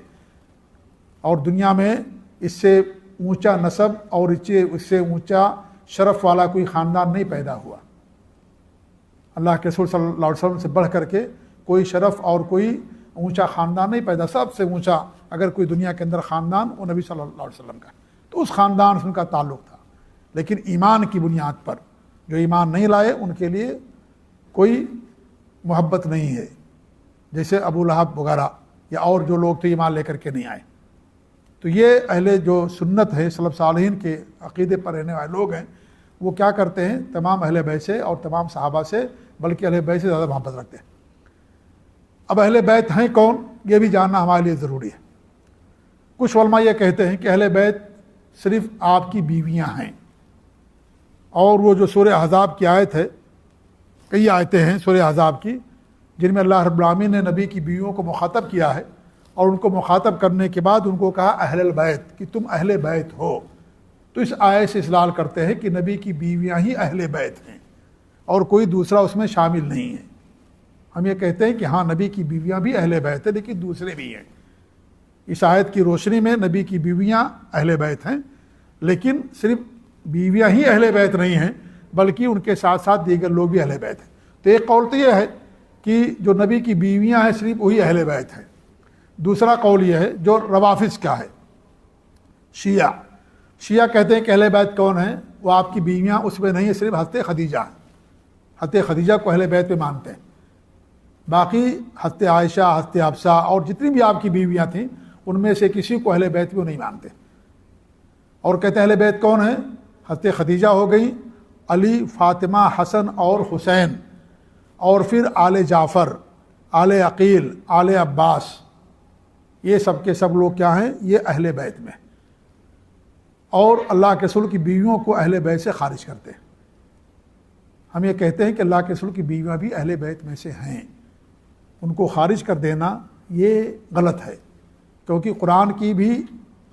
اور دنیا میں اس سے اونچا نسب اور اس سے اونچا شرف والا کوئی خاندان نہیں پیدا ہوا۔ اللہ کے رسول صلی اللہ علیہ وسلم سے بڑھ کر کے کوئی شرف اور کوئی اونچا خاندان نہیں پیدا، سب سے اونچا اگر کوئی دنیا کے اندر خاندان وہ نبی صلی اللہ علیہ وسلم کا، تو اس خاندان سے ان کا تعلق تھا۔ لیکن ایمان کی بنیاد پر جو ایمان نہیں لائے ان کے لیے کوئی محبت نہیں ہے، جیسے ابو لہب وغیرہ یا اور جو لوگ تو ایمان لے کر کے نہیں آئے۔ تو یہ اہل جو سنت ہے، سلف صالحین کے عقیدے پر رہنے والے لوگ ہیں، وہ کیا کرتے ہیں؟ تمام اہل بیت سے اور تمام صحابہ سے، بلکہ اہل بیت سے زیادہ محبت رکھتے ہیں۔ اب اہل بیت ہیں کون، یہ بھی جاننا ہمارے لیے ضروری ہے۔ کچھ علماء یہ کہتے ہیں کہ اہل بیت صرف آپ کی بیویاں ہیں، اور وہ جو سورہ احزاب کی آیت ہے، کئی آیتیں ہیں سورہ احزاب کی جن میں اللہ رب العالمین نے نبی کی بیویوں کو مخاطب کیا ہے، اور ان کو مخاطب کرنے کے بعد ان کو کہا اہل البیت، کہ تم اہل بیت ہو۔ تو اس آیت سے استدلال کرتے ہیں کہ نبی کی بیویاں ہی اہل بیت ہیں اور کوئی دوسرا اس میں شامل نہیں ہے۔ ہم یہ کہتے ہیں کہ ہاں نبی کی بیویاں بھی اہل بیت ہیں، لیکن دوسرے بھی ہیں۔ اس آیت کی روشنی میں نبی کی بیویاں اہل بیت ہیں، لیکن صرف بیویاں ہی اہل بیت نہیں ہیں، بلکہ ان کے ساتھ ساتھ دیگر لوگ بھی اہل بیت ہیں۔ تو ایک قول تو یہ ہے کہ جو نبی کی بیویاں ہیں صرف وہی اہل بیت ہیں۔ دوسرا قول یہ ہے جو روافض کا ہے، شیعہ کہتے ہیں کہ اہل بیت کون ہیں؟ وہ آپ کی بیویاں اس میں نہیں ہے، صرف حضرت خدیجہ ہیں، حضرت خدیجہ کو اہل بیت پہ مانتے ہیں، باقی حضرت عائشہ، حضرت حفصہ اور جتنی بھی آپ کی بیویاں تھیں ان میں سے کسی کو اہل بیت بھی نہیں مانتے۔ اور کہتے ہیں اہل بیت کون ہیں؟ حضرت خدیجہ ہو گئی، علی، فاطمہ، حسن اور حسین، اور پھر آل جعفر، آل عقیل، آل عباس، یہ سب کے سب لوگ کیا ہیں؟ یہ اہل بیت میں، اور اللہ کے رسول کی بیویوں کو اہل بیت سے خارج کرتے ہیں۔ ہم یہ کہتے ہیں کہ اللہ کے رسول کی بیویاں بھی اہل بیت میں سے ہیں، ان کو خارج کر دینا یہ غلط ہے، کیونکہ قرآن کی بھی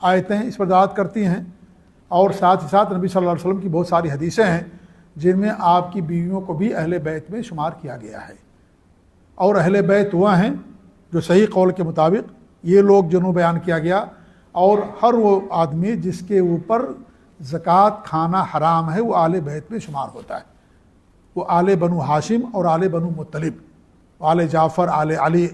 آیتیں اس پر دلالت کرتی ہیں، اور ساتھ ہی ساتھ نبی صلی اللہ علیہ وسلم کی بہت ساری حدیثیں ہیں جن میں آپ کی بیویوں کو بھی اہل بیت میں شمار کیا گیا ہے۔ اور اہل بیت وہ ہیں جو صحیح قول کے مطابق یہ لوگ جنہوں بیان کیا گیا، اور ہر وہ آدمی جس کے اوپر زکوٰۃ کھانا حرام ہے وہ آل بیت میں شمار ہوتا ہے۔ وہ آل بنو ہاشم اور آل بنو مطلب، آل جعفر، آل علی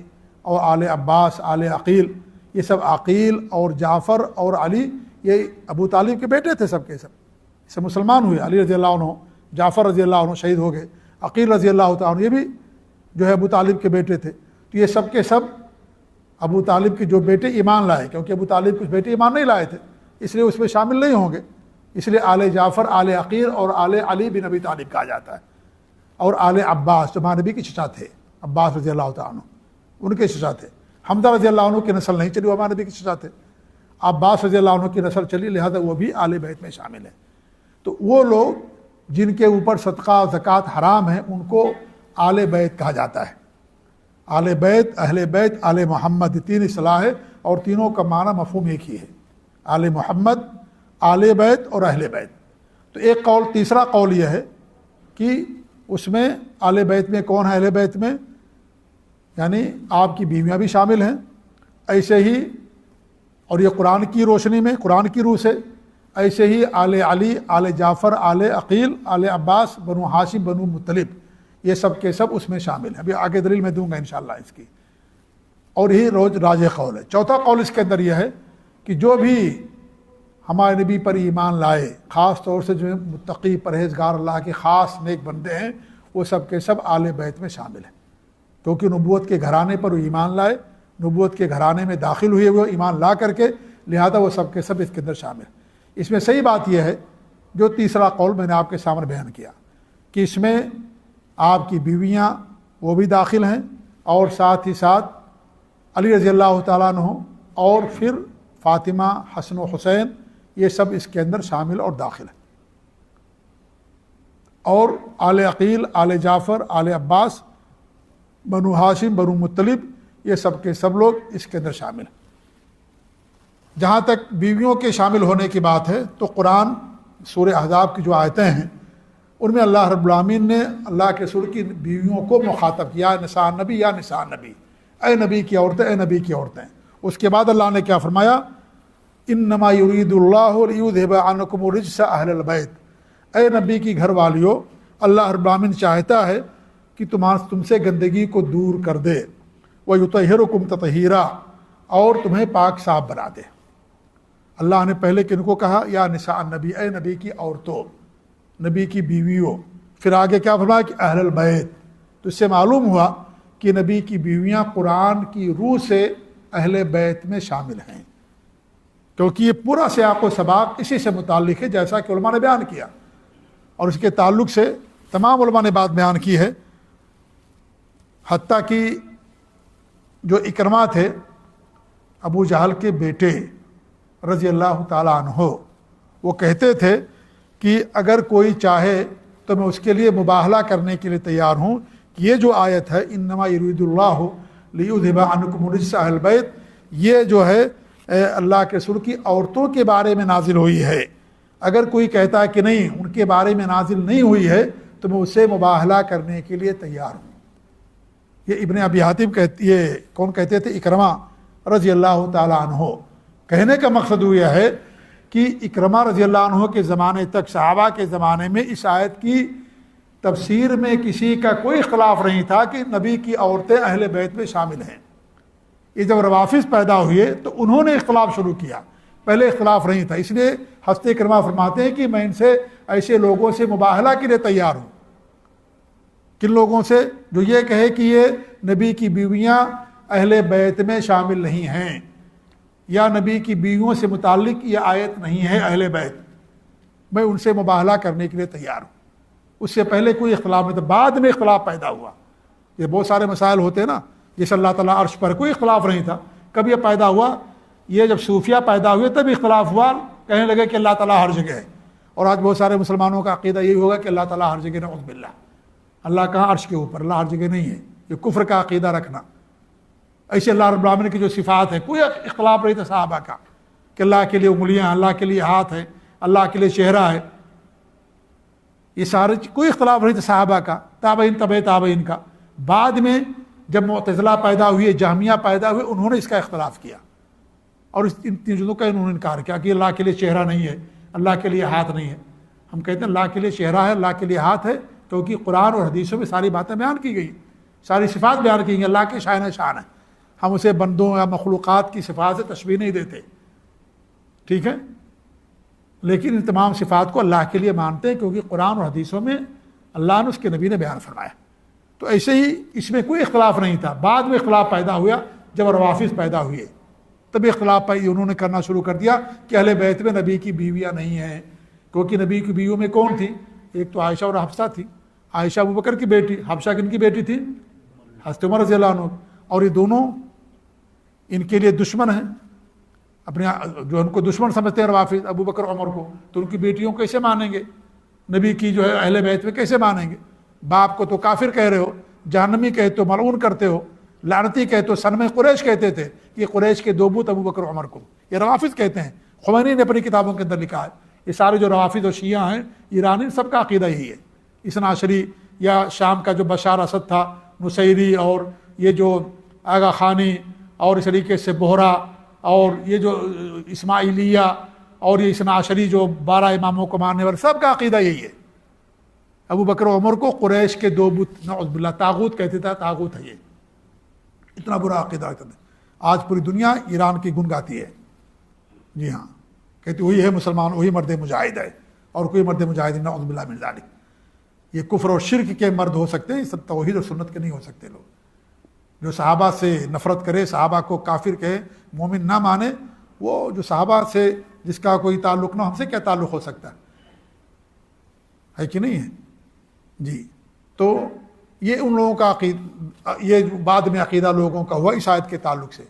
اور آل عباس، آل عقیل، یہ سب عقیل اور جعفر اور علی یہ ابو طالب کے بیٹے تھے، سب کے سب مسلمان ہوئے۔ علی رضی اللہ عنہ، جعفر رضی اللہ عنہ شہید ہو گئے، عقیل رضی اللہ تعالیٰ عنہ یہ بھی جو ہے ابو طالب کے بیٹے تھے۔ تو یہ سب کے سب ابو طالب کے جو بیٹے ایمان لائے، کیونکہ ابو طالب کچھ بیٹے ایمان نہیں لائے تھے اس لیے اس میں شامل نہیں ہوں گے، اس لیے آل جعفر، آل عقیل اور آل علی بن ابی طالب کہا جاتا ہے۔ اور آل عباس جو ہمارے نبی کے چچا تھے، عباس رضی اللہ تعالیٰ عنہ ان کے چچا تھے۔ حمزہ رضی اللہ عنہ کی نسل نہیں چلی، وہ ہمارے نبی کے چچا تھے۔ عباس رضی اللہ عنہ کی نسل چلی، لہذا وہ بھی آل بیت میں شامل ہیں۔ تو وہ لوگ جن کے اوپر صدقہ زکوٰۃ حرام ہے ان کو آل بیت کہا جاتا ہے۔ آل بیت، اہل بیت، آل محمد، تین اصطلاح ہے اور تینوں کا معنی مفہوم ایک ہی ہے، آل محمد، آل بیت اور اہل بیت۔ تو ایک قول، تیسرا قول یہ ہے کہ اس میں آل بیت میں کون ہے؟ اہل بیت میں یعنی آپ کی بیویاں بھی شامل ہیں، ایسے ہی، اور یہ قرآن کی روشنی میں، قرآن کی روح سے، ایسے ہی آل علی، آل جعفر، آل عقیل، آل عباس، بنو ہاشم، بنو مطلب، یہ سب کے سب اس میں شامل ہیں۔ ابھی آگے دلیل میں دوں گا انشاءاللہ اس کی، اور یہی راجح قول ہے۔ چوتھا قول اس کے اندر یہ ہے کہ جو بھی ہمارے نبی پر ایمان لائے، خاص طور سے جو متقی پرہیزگار اللہ کے خاص نیک بندے ہیں، وہ سب کے سب آل بیت میں شامل ہیں، کیونکہ نبوت کے گھرانے پر وہ ایمان لائے، نبوت کے گھرانے میں داخل ہوئے وہ ایمان لا کر کے، لہذا وہ سب کے سب اس کے اندر شامل ہیں۔ اس میں صحیح بات یہ ہے جو تیسرا قول میں نے آپ کے سامنے بیان کیا کہ اس میں آپ کی بیویاں وہ بھی داخل ہیں، اور ساتھ ہی ساتھ علی رضی اللہ تعالیٰ عنہ اور پھر فاطمہ، حسن و حسین، یہ سب اس کے اندر شامل اور داخل ہیں، اور آل عقیل، آل جعفر، آل عباس، بنو ہاشم، بنو مطلب، یہ سب کے سب لوگ اس کے اندر شامل ہیں۔ جہاں تک بیویوں کے شامل ہونے کی بات ہے تو قرآن سورہ احزاب کی جو آیتیں ہیں ان میں اللہ رب العالمین نے اللہ کے رسول کی بیویوں کو مخاطب کیا، نساء نبی یا نساء نبی، اے نبی کی عورتیں، اے نبی کی عورتیں۔ اس کے بعد اللہ نے کیا فرمایا؟ انما یرید اللہ لیذھب عنکم الرجس اہل البیت، اے نبی کی گھر والیو، اللہ رب العالمین چاہتا ہے کہ تم سے گندگی کو دور کر دے، ویطہرکم تطہیرا، اور تمہیں پاک صاف بنا دے۔ اللہ نے پہلے کن کو کہا؟ یا نساء نبی، اے نبی کی عورتوں، نبی کی بیویوں، پھر آگے کیا فرمایا کہ اہل البیت۔ تو اس سے معلوم ہوا کہ نبی کی بیویاں قرآن کی روح سے اہل بیت میں شامل ہیں، کیونکہ یہ پورا سیاق و سباق اسی سے متعلق ہے، جیسا کہ علماء نے بیان کیا، اور اس کے تعلق سے تمام علماء نے بات بیان کی ہے، حتیٰ کہ جو اکرمہ تھے ابو جہل کے بیٹے رضی اللہ تعالیٰ عنہ، وہ کہتے تھے کہ اگر کوئی چاہے تو میں اس کے لیے مباہلہ کرنے کے لیے تیار ہوں کہ یہ جو آیت ہے انما یرید اللہ لیذھب عنکم الرجس اہل البیت، یہ جو ہے اللہ کے رسول کی عورتوں کے بارے میں نازل ہوئی ہے۔ اگر کوئی کہتا ہے کہ نہیں ان کے بارے میں نازل نہیں ہوئی ہے تو میں اسے مباہلہ کرنے کے لیے تیار ہوں۔ یہ ابن ابی حاتم یہ کون کہتے تھے؟ اکرمہ رضی اللہ تعالیٰ عنہ۔ کہنے کا مقصد یہ ہے کہ اکرمہ رضی اللہ عنہ کے زمانے تک، صحابہ کے زمانے میں، اس آیت کی تفسیر میں کسی کا کوئی اختلاف نہیں تھا کہ نبی کی عورتیں اہل بیت میں شامل ہیں۔ یہ جب روافظ پیدا ہوئے تو انہوں نے اختلاف شروع کیا، پہلے اختلاف نہیں تھا، اس لیے حضرت اکرمہ فرماتے ہیں کہ میں ان سے ایسے لوگوں سے مباہلہ کے لیے تیار ہوں۔ کن لوگوں سے؟ جو یہ کہے کہ یہ نبی کی بیویاں اہل بیت میں شامل نہیں ہیں، یا نبی کی بیویوں سے متعلق یہ آیت نہیں ہے اہل بیت، میں ان سے مباہلہ کرنے کے لیے تیار ہوں۔ اس سے پہلے کوئی اختلاف نہیں تھا، بعد میں اختلاف پیدا ہوا۔ یہ بہت سارے مسائل ہوتے ہیں نا، جیسے اللہ تعالیٰ عرش پر کوئی اختلاف نہیں تھا کب یہ پیدا ہوا؟ یہ جب صوفیہ پیدا ہوئے تب اختلاف ہوا، کہنے لگے کہ اللہ تعالیٰ ہر جگہ ہے. اور آج بہت سارے مسلمانوں کا عقیدہ یہی ہوگا کہ اللہ تعالیٰ ہر جگہ، نعوذ باللہ. اللہ کہاں؟ عرش کے اوپر. اللہ ہر جگہ نہیں ہے. یہ کفر کا عقیدہ رکھنا. ایسے اللہ رب العالمین کی جو صفات ہے کوئی اختلاف نہیں تھا صحابہ کا کہ اللہ کے لیے انگلیاں، اللہ کے لیے ہاتھ ہے، اللہ کے لیے چہرہ ہے. یہ سارے کوئی اختلاف نہیں تھا صحابہ کا، تابعین، تبع تابعین کا. بعد میں جب معتزلہ پیدا ہوئی، جہمیہ پیدا ہوئے، انہوں نے اس کا اختلاف کیا اور ان تین چیزوں کا انہوں نے انکار کیا کہ اللہ کے لیے چہرہ نہیں ہے، اللہ کے لیے ہاتھ نہیں ہے. ہم کہتے ہیں اللہ کے لیے چہرہ ہے، اللہ کے لیے ہاتھ ہے، کیونکہ قرآن اور حدیثوں میں ساری باتیں بیان کی گئی، ساری صفات بیان کی گئی. اللہ کے شان ہے. ہم اسے بندوں یا مخلوقات کی صفات سے تشبیہ نہیں دیتے، ٹھیک ہے، لیکن ان تمام صفات کو اللہ کے لیے مانتے ہیں کیونکہ قرآن اور حدیثوں میں اللہ نے، اس کے نبی نے بیان فرمایا. تو ایسے ہی اس میں کوئی اختلاف نہیں تھا. بعد میں اختلاف پیدا ہوا جب روافض پیدا ہوئے، تب اختلاف انہوں نے کرنا شروع کر دیا کہ اہل بیت میں نبی کی بیویاں نہیں ہیں. کیونکہ نبی کی بیویوں میں کون تھی؟ ایک تو عائشہ اور حفصہ تھی. عائشہ ابوبکر کی بیٹی، حفصہ کن کی بیٹی تھی؟ حضرت عمر رضی اللہ عنہ. اور یہ دونوں ان کے لیے دشمن ہیں، اپنے جو ان کو دشمن سمجھتے ہیں روافض، ابوبکر عمر کو. تو ان کی بیٹیوں کو کیسے مانیں گے؟ نبی کی جو ہے اہل بیت میں کیسے مانیں گے؟ باپ کو تو کافر کہہ رہے ہو، جہنمی کہتے ہو، ملعون کرتے ہو، لعنتی کہتے ہو. سن میں قریش کہتے تھے کہ قریش کے دو بت ابوبکر عمر کو، یہ روافض کہتے ہیں. خمینی نے اپنی کتابوں کے اندر لکھا ہے. یہ سارے جو روافض اور شیعہ ہیں ایرانی، سب کا عقیدہ یہی ہے. اثنا عشری یا شام کا جو بشار اسد تھا، نصیری، اور یہ جو آغا خانی، اور اس طریقے سے بہرا، اور یہ جو اسماعیلیہ، اور یہ اثنا عشری جو 12 اماموں کو ماننے والے، سب کا عقیدہ یہی ہے. ابو بکر و عمر کو قریش کے دو بت، نعوذ باللہ، طاغوت کہتے تھا. طاغوت ہے یہ. اتنا برا عقیدہ رکھتے ہیں. آج پوری دنیا ایران کی گن گاتی ہے. جی ہاں، کہتے وہی ہے مسلمان، وہی مرد مجاہد ہے، اور کوئی مرد مجاہد نعوذ باللہ من ذالک. یہ کفر اور شرک کے مرد ہو سکتے ہیں، سب توحید اور سنت کے نہیں ہو سکتے. لوگ جو صحابہ سے نفرت کرے، صحابہ کو کافر کہے، مومن نہ مانے، وہ جو صحابہ سے جس کا کوئی تعلق نہ، ہم سے کیا تعلق ہو سکتا ہے کہ نہیں ہے؟ جی. تو یہ ان لوگوں کا عقیدہ، یہ بعد میں عقیدہ لوگوں کا ہوا اس آیت کے تعلق سے،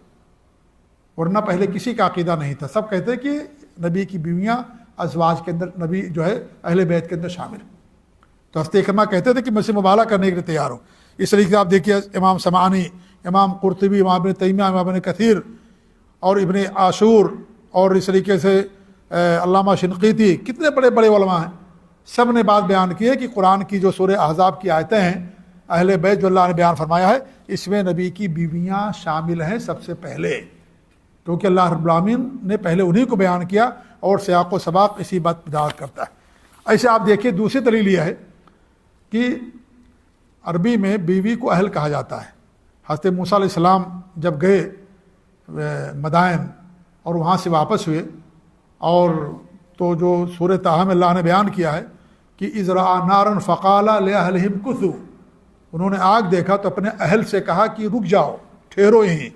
ورنہ پہلے کسی کا عقیدہ نہیں تھا. سب کہتے ہیں کہ نبی کی بیویاں ازواج کے اندر، نبی جو ہے اہل بیت کے اندر شامل. تو حضرت اکرمہ کہتے تھے کہ میں سے مبالغہ کرنے کے لیے تیار ہوں. اس طریقے سے آپ دیکھیے امام سمعانی، امام قرطبی، امام ابن تیمیہ، امام ابن کثیر، اور ابن عاشور، اور اس طریقے سے علامہ شنقیطی، کتنے بڑے بڑے علماء ہیں. سب نے بات بیان کی ہے کہ قرآن کی جو سورہ احزاب کی آیتیں ہیں، اہل بیت جو اللہ نے بیان فرمایا ہے، اس میں نبی کی بیویاں شامل ہیں سب سے پہلے، کیونکہ اللہ رب العالمین نے پہلے انہی کو بیان کیا، اور سیاق و سباق اسی بات پر دعوت کرتا ہے. ایسے آپ دیکھیے دوسری دلیل یہ ہے کہ عربی میں بیوی کو اہل کہا جاتا ہے. حضرت موسیٰ علیہ السلام جب گئے مدائن اور وہاں سے واپس ہوئے، اور تو جو سورہ طٰہٰ میں اللہ نے بیان کیا ہے کہ اذ رأى نارا فقال لأهلهم كثوا، انہوں نے آگ دیکھا تو اپنے اہل سے کہا کہ رک جاؤ، ٹھہرو یہیں،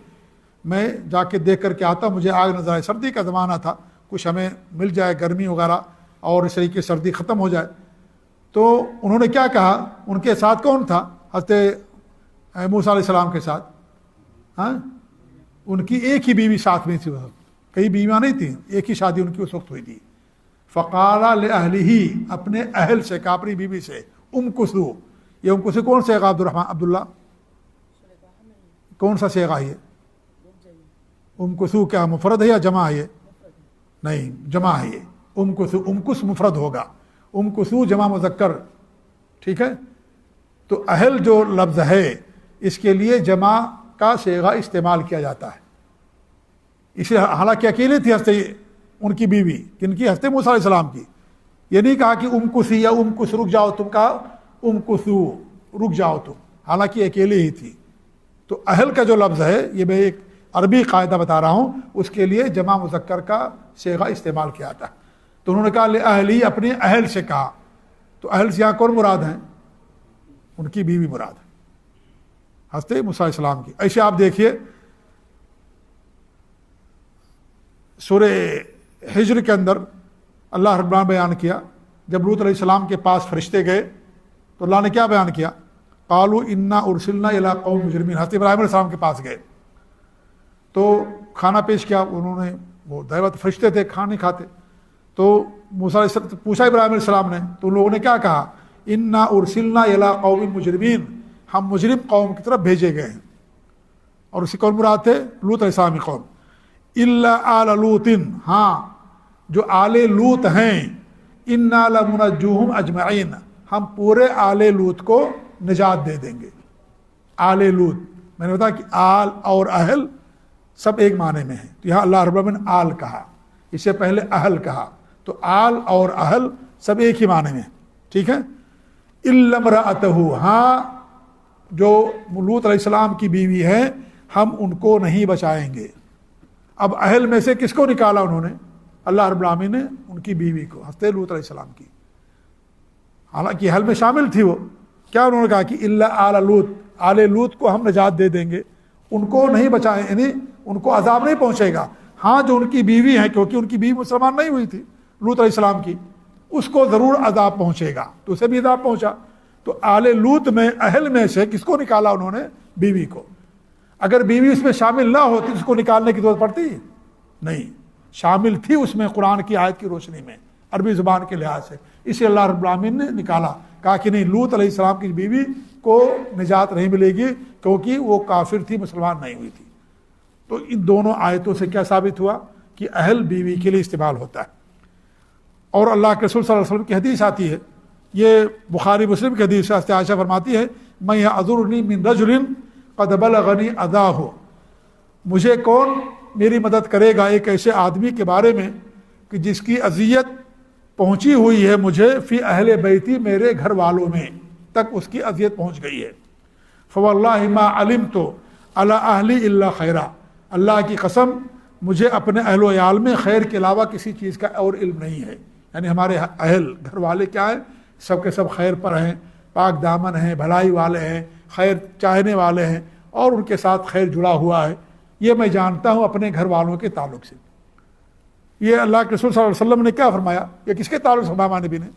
میں جا کے دیکھ کر کے آتا، مجھے آگ نظر آئے. سردی کا زمانہ تھا، کچھ ہمیں مل جائے گرمی وغیرہ، اور اس طریقے سردی ختم ہو جائے. تو انہوں نے کیا کہا؟ ان کے ساتھ کون تھا؟ حضرت موسیٰ علیہ السلام کے ساتھ ان کی ایک ہی بیوی ساتھ میں تھی. کئی بیویاں نہیں تھیں، ایک ہی شادی ان کی اس وقت ہوئی تھی. فقال لأہلہ، اپنے اہل سے کہا، اپنی بیوی سے، امکثوا. یہ امکثوا کون صیغہ عبدالرحمٰن عبداللہ؟ کون سا صیغہ ہے؟ امکثوا کیا مفرد ہے یا جمع ہے؟ نہیں، جمع ہے. یہ امکثوا، امکث مفرد ہوگا، امکثوا جمع مذکر، ٹھیک ہے. تو اہل جو لفظ ہے اس کے لیے جمع کا صیغہ استعمال کیا جاتا ہے. اس لیے حالانکہ اکیلے تھی ہستے ان کی بیوی، کن کی؟ حضرت موسیٰ علیہ السلام کی. یہ نہیں کہا کہ امکثی یا امکث رک جاؤ تم، کہا امکثوا رک جاؤ تم، حالانکہ اکیلے ہی تھی. تو اہل کا جو لفظ ہے، یہ میں ایک عربی قاعدہ بتا رہا ہوں، اس کے لیے جمع مذکر کا صیغہ استعمال کیا جاتا ہے. تو انہوں نے کہا لأہلی، اپنے اہل سے کہا. تو اہل سے یہاں کون مراد ہیں؟ ان کی بیوی مراد ہے، حضرت موسیٰ علیہ السلام کی. ایسے آپ دیکھیے سورہ ہجر کے اندر اللہ رب العالمین بیان کیا، جب لوط علیہ السلام کے پاس فرشتے گئے تو اللہ نے کیا بیان کیا؟ قالوا انا ارسلنا الی قوم مجرمین. حضرت ابراہیم علیہ السلام کے پاس گئے تو کھانا پیش کیا، انہوں نے، وہ دعوت فرشتے تھے، کھانا نہیں کھاتے، تو موسیٰ علیہ السلام پوچھا ابراہیم علیہ السلام نے، تو ان لوگوں نے کیا کہا، انا ارسلنا الی قوم مجرمین، ہم مجرم قوم کی طرف بھیجے گئے ہیں. اور اسی کون مراد تھے؟ لوط علیہ السلام کی قوم. الا آل لوط، ہاں جو آل لوط ہیں، انا لمنجوہم اجمعین، ہم پورے آل لوط کو نجات دے دیں گے. آل لوط، میں نے بتایا کہ آل اور اہل سب ایک معنی میں ہیں، تو یہاں اللہ رب العالمین نے آل کہا، اس سے پہلے اہل کہا، تو آل اور اہل سب ایک ہی معنی میں ہیں. ٹھیک ہے. الا امرأتہ، ہاں جو لوط علیہ السلام کی بیوی ہے ہم ان کو نہیں بچائیں گے. اب اہل میں سے کس کو نکالا انہوں نے؟ اللہ رب العالمین نے ان کی بیوی کو، حضرت لوط علیہ السلام کی، حالانکہ اہل میں شامل تھی وہ. کیا انہوں نے کہا کہ الا آل لوط، آل لوط کو ہم نجات دے دیں گے، ان کو نہیں بچائیں، یعنی ان کو عذاب نہیں پہنچے گا. ہاں جو ان کی بیوی ہے، کیونکہ ان کی بیوی مسلمان نہیں ہوئی تھی لوط علیہ السلام کی، اس کو ضرور عذاب پہنچے گا، تو اسے بھی عذاب پہنچا. تو آل لوط میں اہل میں سے کس کو نکالا انہوں نے؟ بیوی کو. اگر بیوی اس میں شامل نہ ہوتی تو اس کو نکالنے کی ضرورت پڑتی نہیں، شامل تھی اس میں قرآن کی آیت کی روشنی میں عربی زبان کے لحاظ سے، اسے اللہ رب العالمین نے نکالا. کہا کہ نہیں، لوط علیہ السلام کی بیوی کو نجات نہیں ملے گی کیونکہ وہ کافر تھی، مسلمان نہیں ہوئی تھی. تو ان دونوں آیتوں سے کیا ثابت ہوا کہ اہل بیوی کے لیے استعمال ہوتا ہے. اور اللہ کے رسول صلی اللہ علیہ وسلم کی حدیث آتی ہے، یہ بخاری مسلم کی حدیث سے عائشہ فرماتی ہے، میں یعذرنی من رجل قد بلغنی اذاہ، مجھے کون میری مدد کرے گا ایک ایسے آدمی کے بارے میں کہ جس کی اذیت پہنچی ہوئی ہے مجھے، فی اہل بیتی، میرے گھر والوں میں تک اس کی اذیت پہنچ گئی ہے. فواللہ ما علمت علی اہلی الا خیرا، اللہ کی قسم مجھے اپنے اہل و عیال میں خیر کے علاوہ کسی چیز کا اور علم نہیں ہے. یعنی ہمارے اہل گھر والے کیا ہیں؟ سب کے سب خیر پر ہیں، پاک دامن ہیں، بھلائی والے ہیں، خیر چاہنے والے ہیں، اور ان کے ساتھ خیر جڑا ہوا ہے. یہ میں جانتا ہوں اپنے گھر والوں کے تعلق سے. یہ اللہ کے رسول صلی اللہ علیہ وسلم نے کیا فرمایا؟ یہ کس کے تعلق سے فرمایا نبی نے؟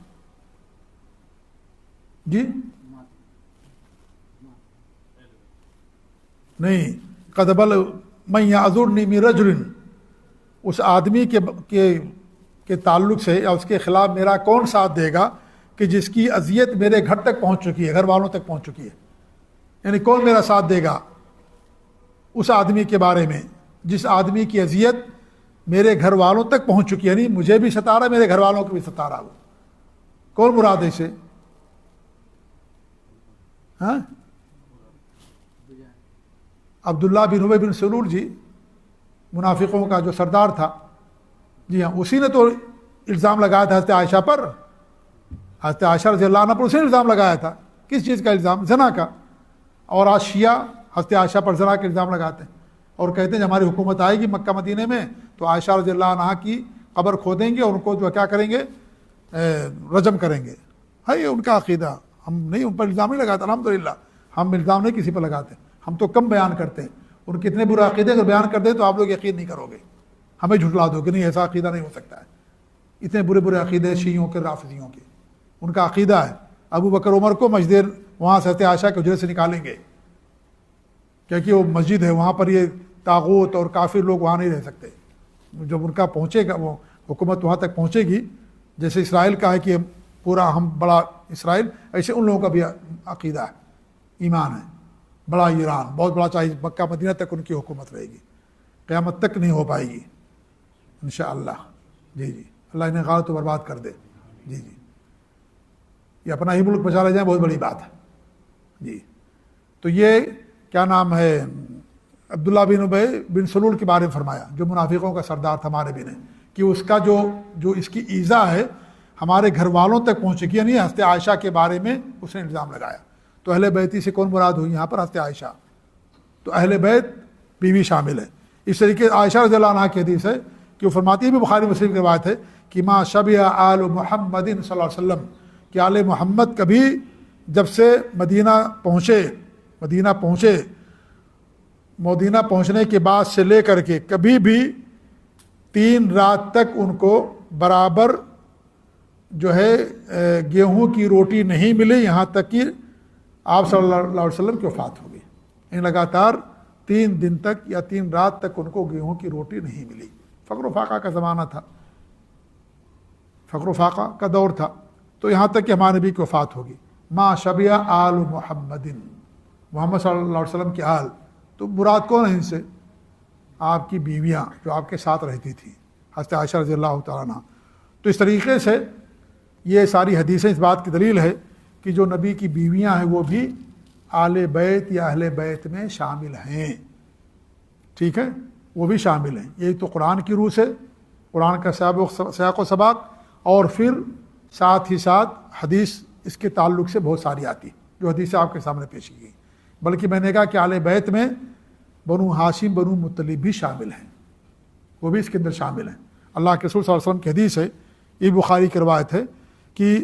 جی نہیں، قد بلغ من یعذرنی من رجل، اس آدمی کے تعلق سے یا اس کے خلاف میرا کون ساتھ دے گا کہ جس کی اذیت میرے گھر تک پہنچ چکی ہے، گھر والوں تک پہنچ چکی ہے. یعنی کون میرا ساتھ دے گا اس آدمی کے بارے میں جس آدمی کی اذیت میرے گھر والوں تک پہنچ چکی ہے، یعنی مجھے بھی ستا رہا، میرے گھر والوں کو بھی ستا رہا. وہ کون مراد ہے اسے؟ ہاں، عبداللہ بن ابی بن سلول جی، منافقوں کا جو سردار تھا. جی ہاں، اسی نے تو الزام لگایا تھا حضرت عائشہ پر، حضرت عائشہ رضی اللہ عنہ پر اسی نے الزام لگایا تھا. کس چیز کا الزام؟ زنا کا. اور آج شیعہ حضرت عائشہ پر زنا کا الزام لگاتے ہیں اور کہتے ہیں جب ہماری حکومت آئے گی مکہ مدینے میں تو عائشہ رضی اللہ عنہ کی قبر کھودیں گے اور ان کو جو کیا کریں گے، رجم کریں گے. ہے یہ ان کا عقیدہ. ہم نہیں ان پر الزام نہیں لگاتے، الحمدللہ ہم الزام نہیں کسی پر لگاتے، ہم تو کم بیان کرتے ہیں. ان کے اتنے برے عقیدے اگر بیان کر دیں تو آپ لوگ یقین نہیں کرو گے، ہمیں جھٹلا دو کہ نہیں ایسا عقیدہ نہیں ہو سکتا ہے. اتنے برے برے عقیدے شیعوں کے، رافضیوں کے. ان کا عقیدہ ہے ابو بکر عمر کو مسجد وہاں سے حضرت عائشہ کے حجرے سے نکالیں گے کیونکہ وہ مسجد ہے، وہاں پر یہ طاغوت اور کافر لوگ وہاں نہیں رہ سکتے. جب ان کا پہنچے گا، وہ حکومت وہاں تک پہنچے گی، جیسے اسرائیل کا ہے کہ پورا ہم بڑا اسرائیل، ایسے ان لوگوں کا بھی عقیدہ ہے، ایمان ہے، بڑا ایران، بہت بڑا، چاہیے مکہ مدینہ تک ان کی حکومت رہے گی، قیامت تک نہیں ہو پائے گی انشاءاللہ. جی جی، اللہ انہیں غارت و برباد کر دے. جی جی، یہ اپنا ہی ملک بچا لے جائیں، بہت بڑی بات ہے. جی تو یہ کیا نام ہے، عبداللہ بن ابی بن سلول کے بارے میں فرمایا جو منافقوں کا سردار تھا ہمارے بھی نے، کہ اس کا جو اس کی ایذا ہے ہمارے گھر والوں تک پہنچ چکی ہے. نہیں، حضرت عائشہ کے بارے میں اس نے الزام لگایا. تو اہل بیتی سے کون مراد ہوئی یہاں پر؟ حضرت عائشہ. تو اہل بیت بیوی شامل ہے. اس طریقے عائشہ رضی اللہ عنہ کی حدیث ہے کہ وہ فرماتی ہے، بھی بخاری مسلم کی روایت ہے کہ ما شبع آل محمد صلی اللہ علیہ وسلم، کہ آل محمد کبھی جب سے مدینہ پہنچنے کے بعد سے لے کر کے کبھی بھی 3 رات تک ان کو برابر جو ہے گیہوں کی روٹی نہیں ملی، یہاں تک کہ آپ صلی اللہ علیہ وسلم کی وفات ہو گئی. یعنی لگاتار 3 دن تک یا 3 رات تک ان کو گیہوں کی روٹی نہیں ملی۔ فقر و فاقہ کا زمانہ تھا، فقر و فاقہ کا دور تھا، تو یہاں تک کہ ہمارے نبی کی وفات ہوگی۔ ما شبع آل محمد، محمد صلی اللہ علیہ وسلم کی آل، تو مراد کون ہے ان سے؟ آپ کی بیویاں جو آپ کے ساتھ رہتی تھیں، حضرت عائشہ رضی اللہ تعالیٰ عنہ۔ تو اس طریقے سے یہ ساری حدیثیں اس بات کی دلیل ہے کہ جو نبی کی بیویاں ہیں وہ بھی آل بیت یا اہل بیت میں شامل ہیں، ٹھیک ہے، وہ بھی شامل ہیں۔ یہ تو قرآن کی روح سے، قرآن کا سیاق و سباق، اور پھر ساتھ ہی ساتھ حدیث اس کے تعلق سے بہت ساری آتی جو حدیثیں آپ کے سامنے پیش کی گئی۔ بلکہ میں نے کہا کہ آل بیت میں بنو ہاشم بنو مطلب بھی شامل ہیں، وہ بھی اس کے اندر شامل ہیں۔ اللہ کے رسول صلی اللہ علیہ وسلم کی حدیث ہے، یہ بخاری کی روایت ہے کہ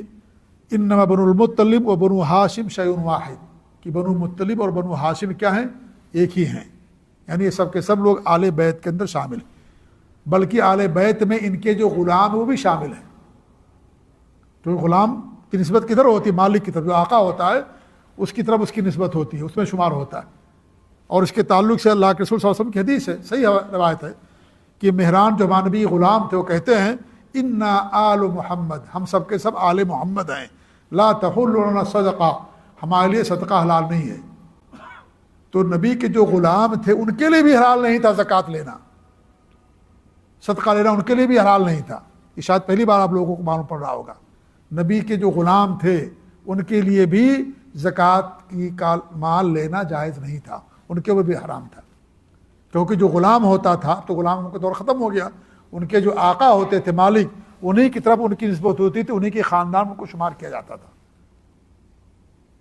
انما بنو المطلب و بنو ہاشم شیء واحد، کہ بنو مطلب اور بنو ہاشم کیا ہیں؟ ایک ہی ہیں، یعنی یہ سب کے سب لوگ آل بیت کے اندر شامل ہیں۔ بلکہ آل بیت میں ان کے جو غلام وہ بھی شامل ہیں۔ تو غلام کی نسبت کدھر ہوتی ہے؟ مالک کی طرف، جو آقا ہوتا ہے اس کی طرف اس کی نسبت ہوتی ہے، اس میں شمار ہوتا ہے۔ اور اس کے تعلق سے اللہ کے رسول صلی اللہ علیہ وسلم کی حدیث ہے، صحیح روایت ہے کہ مہران جو ہمارے نبی غلام تھے وہ کہتے ہیں انا آل محمد، ہم سب کے سب آل محمد ہیں، لا تحل لنا صدقہ، ہمارے لیے صدقہ حلال نہیں ہے۔ تو نبی کے جو غلام تھے ان کے لیے بھی حلال نہیں تھا زکوٰۃ لینا، صدقہ لینا ان کے لیے بھی حلال نہیں تھا۔ یہ شاید پہلی بار آپ لوگوں کو معلوم پڑ رہا ہوگا، نبی کے جو غلام تھے ان کے لیے بھی زکوٰۃ کی مال لینا جائز نہیں تھا، ان کے اوپر بھی حرام تھا، کیونکہ جو غلام ہوتا تھا تو غلام کا دور ختم ہو گیا، ان کے جو آقا ہوتے تھے مالک، انہی کی طرف ان کی نسبت ہوتی تھی، انہی کے خاندان کو شمار کیا جاتا تھا،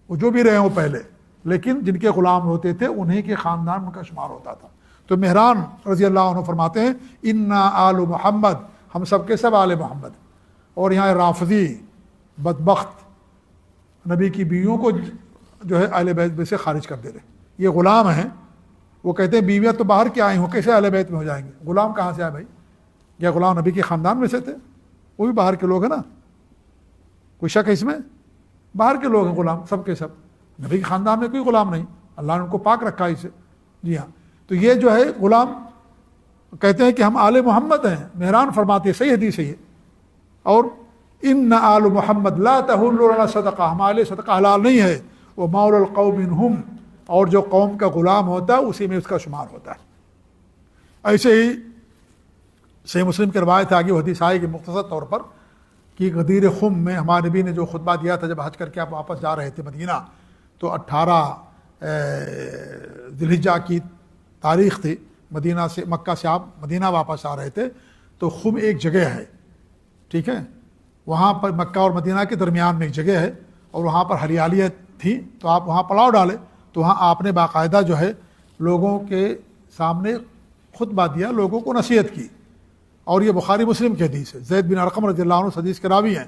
وہ جو بھی رہے ہوں پہلے، لیکن جن کے غلام ہوتے تھے انہی کے خاندان ان کا شمار ہوتا تھا۔ تو مہران رضی اللہ عنہ فرماتے ہیں انا آل محمد، ہم سب کے سب آل محمد۔ اور یہاں رافضی بدبخت نبی کی بیویوں کو جو ہے اہل بیت میں سے خارج کر دے رہے، یہ غلام ہیں، وہ کہتے ہیں بیویاں تو باہر کے آئی ہوں، کیسے اہل بیت میں ہو جائیں گے؟ غلام کہاں سے آئے بھائی؟ کیا غلام نبی کے خاندان میں سے تھے؟ وہ بھی باہر کے لوگ ہیں نا، کوئی شک ہے اس میں؟ باہر کے لوگ ہیں غلام، سب کے سب، نبی کے خاندان میں کوئی غلام نہیں، اللہ نے ان کو پاک رکھا اسے۔ جی ہاں، تو یہ جو ہے غلام کہتے ہیں کہ ہم آل محمد ہیں، مہران فرماتے ہیں، صحیح حدیث ہے یہ۔ اور ان آل محمد لا تحل لنا صدقہ، ہمارے لیے صدقہ حلال نہیں ہے، وہ مول القوم منہم، اور جو قوم کا غلام ہوتا ہے اسی میں اس کا شمار ہوتا ہے۔ ایسے ہی صحیح مسلم کی روایت آگے وہ حدیث آئے کہ مختصر طور پر کہ غدیر خم میں ہمارے نبی نے جو خطبہ دیا تھا جب حج کر کے آپ واپس جا رہے تھے مدینہ، تو 18 ذی الحجہ کی تاریخ تھی، مدینہ سے مکہ سے آپ مدینہ واپس آ رہے تھے، تو خم ایک جگہ ہے، ٹھیک ہے، وہاں پر مکہ اور مدینہ کے درمیان میں ایک جگہ ہے، اور وہاں پر ہریالیاں تھی، تو آپ وہاں پڑاؤ ڈالے، تو وہاں آپ نے باقاعدہ جو ہے لوگوں کے سامنے خطبہ دیا، لوگوں کو نصیحت کی۔ اور یہ بخاری مسلم کی حدیث ہے، زید بن ارقم رضی اللہ عنہ حدیث کے راوی ہیں،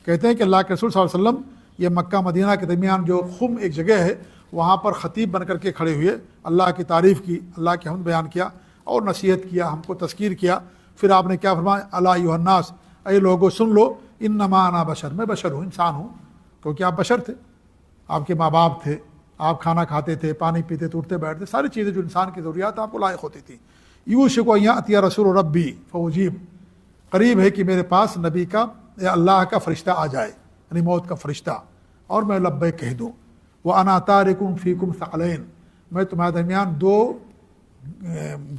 کہتے ہیں کہ اللہ کے رسول صلی اللہ علیہ وسلم یہ مکہ مدینہ کے درمیان جو خم ایک جگہ ہے وہاں پر خطیب بن کر کے کھڑے ہوئے، اللہ کی تعریف کی، اللہ کی حمد بیان کیا اور نصیحت کیا، ہم کو تذکیر کیا۔ پھر آپ نے کیا فرمایا؟ الا ایھا الناس، اے لوگو سن لو، انما انا بشر، میں بشر ہوں، انسان ہوں، کیونکہ آپ بشر تھے، آپ کے ماں باپ تھے، آپ کھانا کھاتے تھے، پانی پیتے تھے، اٹھتے بیٹھتے، ساری چیزیں جو انسان کی ضروریات آپ کو لائق ہوتی تھیں۔ یوشک ان یأتی رسول ربی فاجیب، قریب ہے کہ میرے پاس نبی کا یا اللہ کا فرشتہ آ جائے، یعنی موت کا فرشتہ، اور میں لبیک کہہ دوں۔ وَأَنَا تَارِكٌ فِيكُمْ ثَقَلَيْنِ، میں تمہارے درمیان 2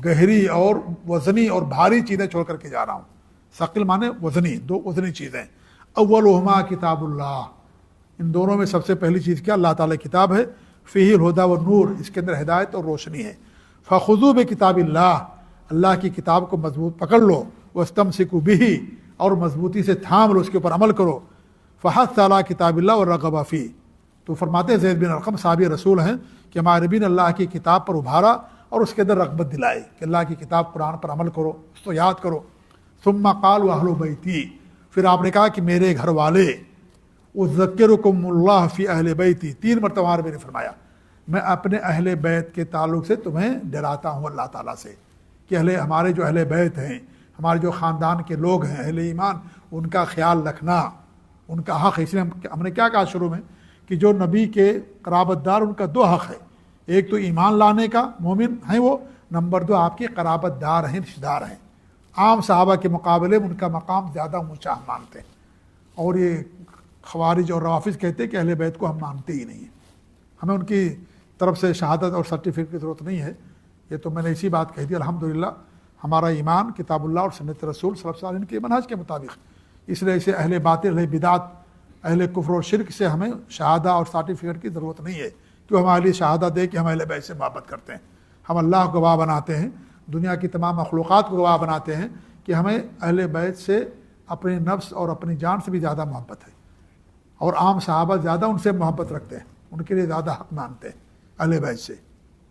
گہری اور وزنی اور بھاری چیزیں چھوڑ کر کے جا رہا ہوں۔ ثقل مانے وزنی، 2 وزنی چیزیں۔ اولہما کتاب اللہ، ان دونوں میں سب سے پہلی چیز کیا؟ اللہ تعالیٰ کی کتاب ہے، فیہ الہدی والنور، اس کے اندر ہدایت اور روشنی ہے۔ فخذوا بکتاب اللہ، اللہ کی کتاب کو مضبوط پکڑ لو، واستمسکوا بہ، اور مضبوطی سے تھام لو، اس کے اوپر عمل کرو۔ فحث علی کتاب اللہ والرغب فیہ، تو فرماتے ہیں زید بن ارقم صحابی رسول ہیں کہ ہمارے نبی نے اللہ کی کتاب پر ابھارا اور اس کے اندر رغبت دلائی کہ اللہ کی کتاب قرآن پر عمل کرو، اس کو یاد کرو۔ ثم قال واہل بیتی، پھر آپ نے کہا کہ میرے گھر والے، اذکرکم اللہ فی اہل بیتی، 3 مرتبہ ہمارے نبی نے فرمایا میں اپنے اہل بیت کے تعلق سے تمہیں ڈراتا ہوں اللہ تعالیٰ سے، کہ ہمارے جو اہل بیت ہیں، ہمارے جو خاندان کے لوگ ہیں اہل ایمان، ان کا خیال رکھنا، ان کا حق ہے۔ اس لیے ہم نے کیا کہا شروع میں کہ جو نبی کے قرابت دار ان کا 2 حق ہے، ایک تو ایمان لانے کا مومن ہیں وہ، نمبر 2 آپ کے قرابت دار ہیں، رشتہ دار ہیں۔ عام صحابہ کے مقابلے میں ان کا مقام زیادہ اونچا ہم مانتے ہیں، اور یہ خوارج اور روافض کہتے ہیں کہ اہل بیت کو ہم مانتے ہی نہیں ہیں، ہمیں ان کی طرف سے شہادت اور سرٹیفکیٹ کی ضرورت نہیں ہے۔ یہ تو میں نے اسی بات کہہ دی، الحمدللہ ہمارا ایمان کتاب اللہ اور سنت رسول صلی اللہ علیہ وسلم کے منہج کے مطابق، اس لیے اسے اہل باطل، اہل بدعت، اہل کفر و شرک سے ہمیں شہادہ اور سرٹیفکیٹ کی ضرورت نہیں ہے کہ وہ ہمارے لیے شہادہ دے کہ ہم اہل بیت سے محبت کرتے ہیں۔ ہم اللہ کو گواہ بناتے ہیں، دنیا کی تمام مخلوقات کو گواہ بناتے ہیں کہ ہمیں اہل بیت سے اپنے نفس اور اپنی جان سے بھی زیادہ محبت ہے، اور عام صحابہ زیادہ ان سے محبت رکھتے ہیں، ان کے لیے زیادہ حق مانتے ہیں اہل بیت سے،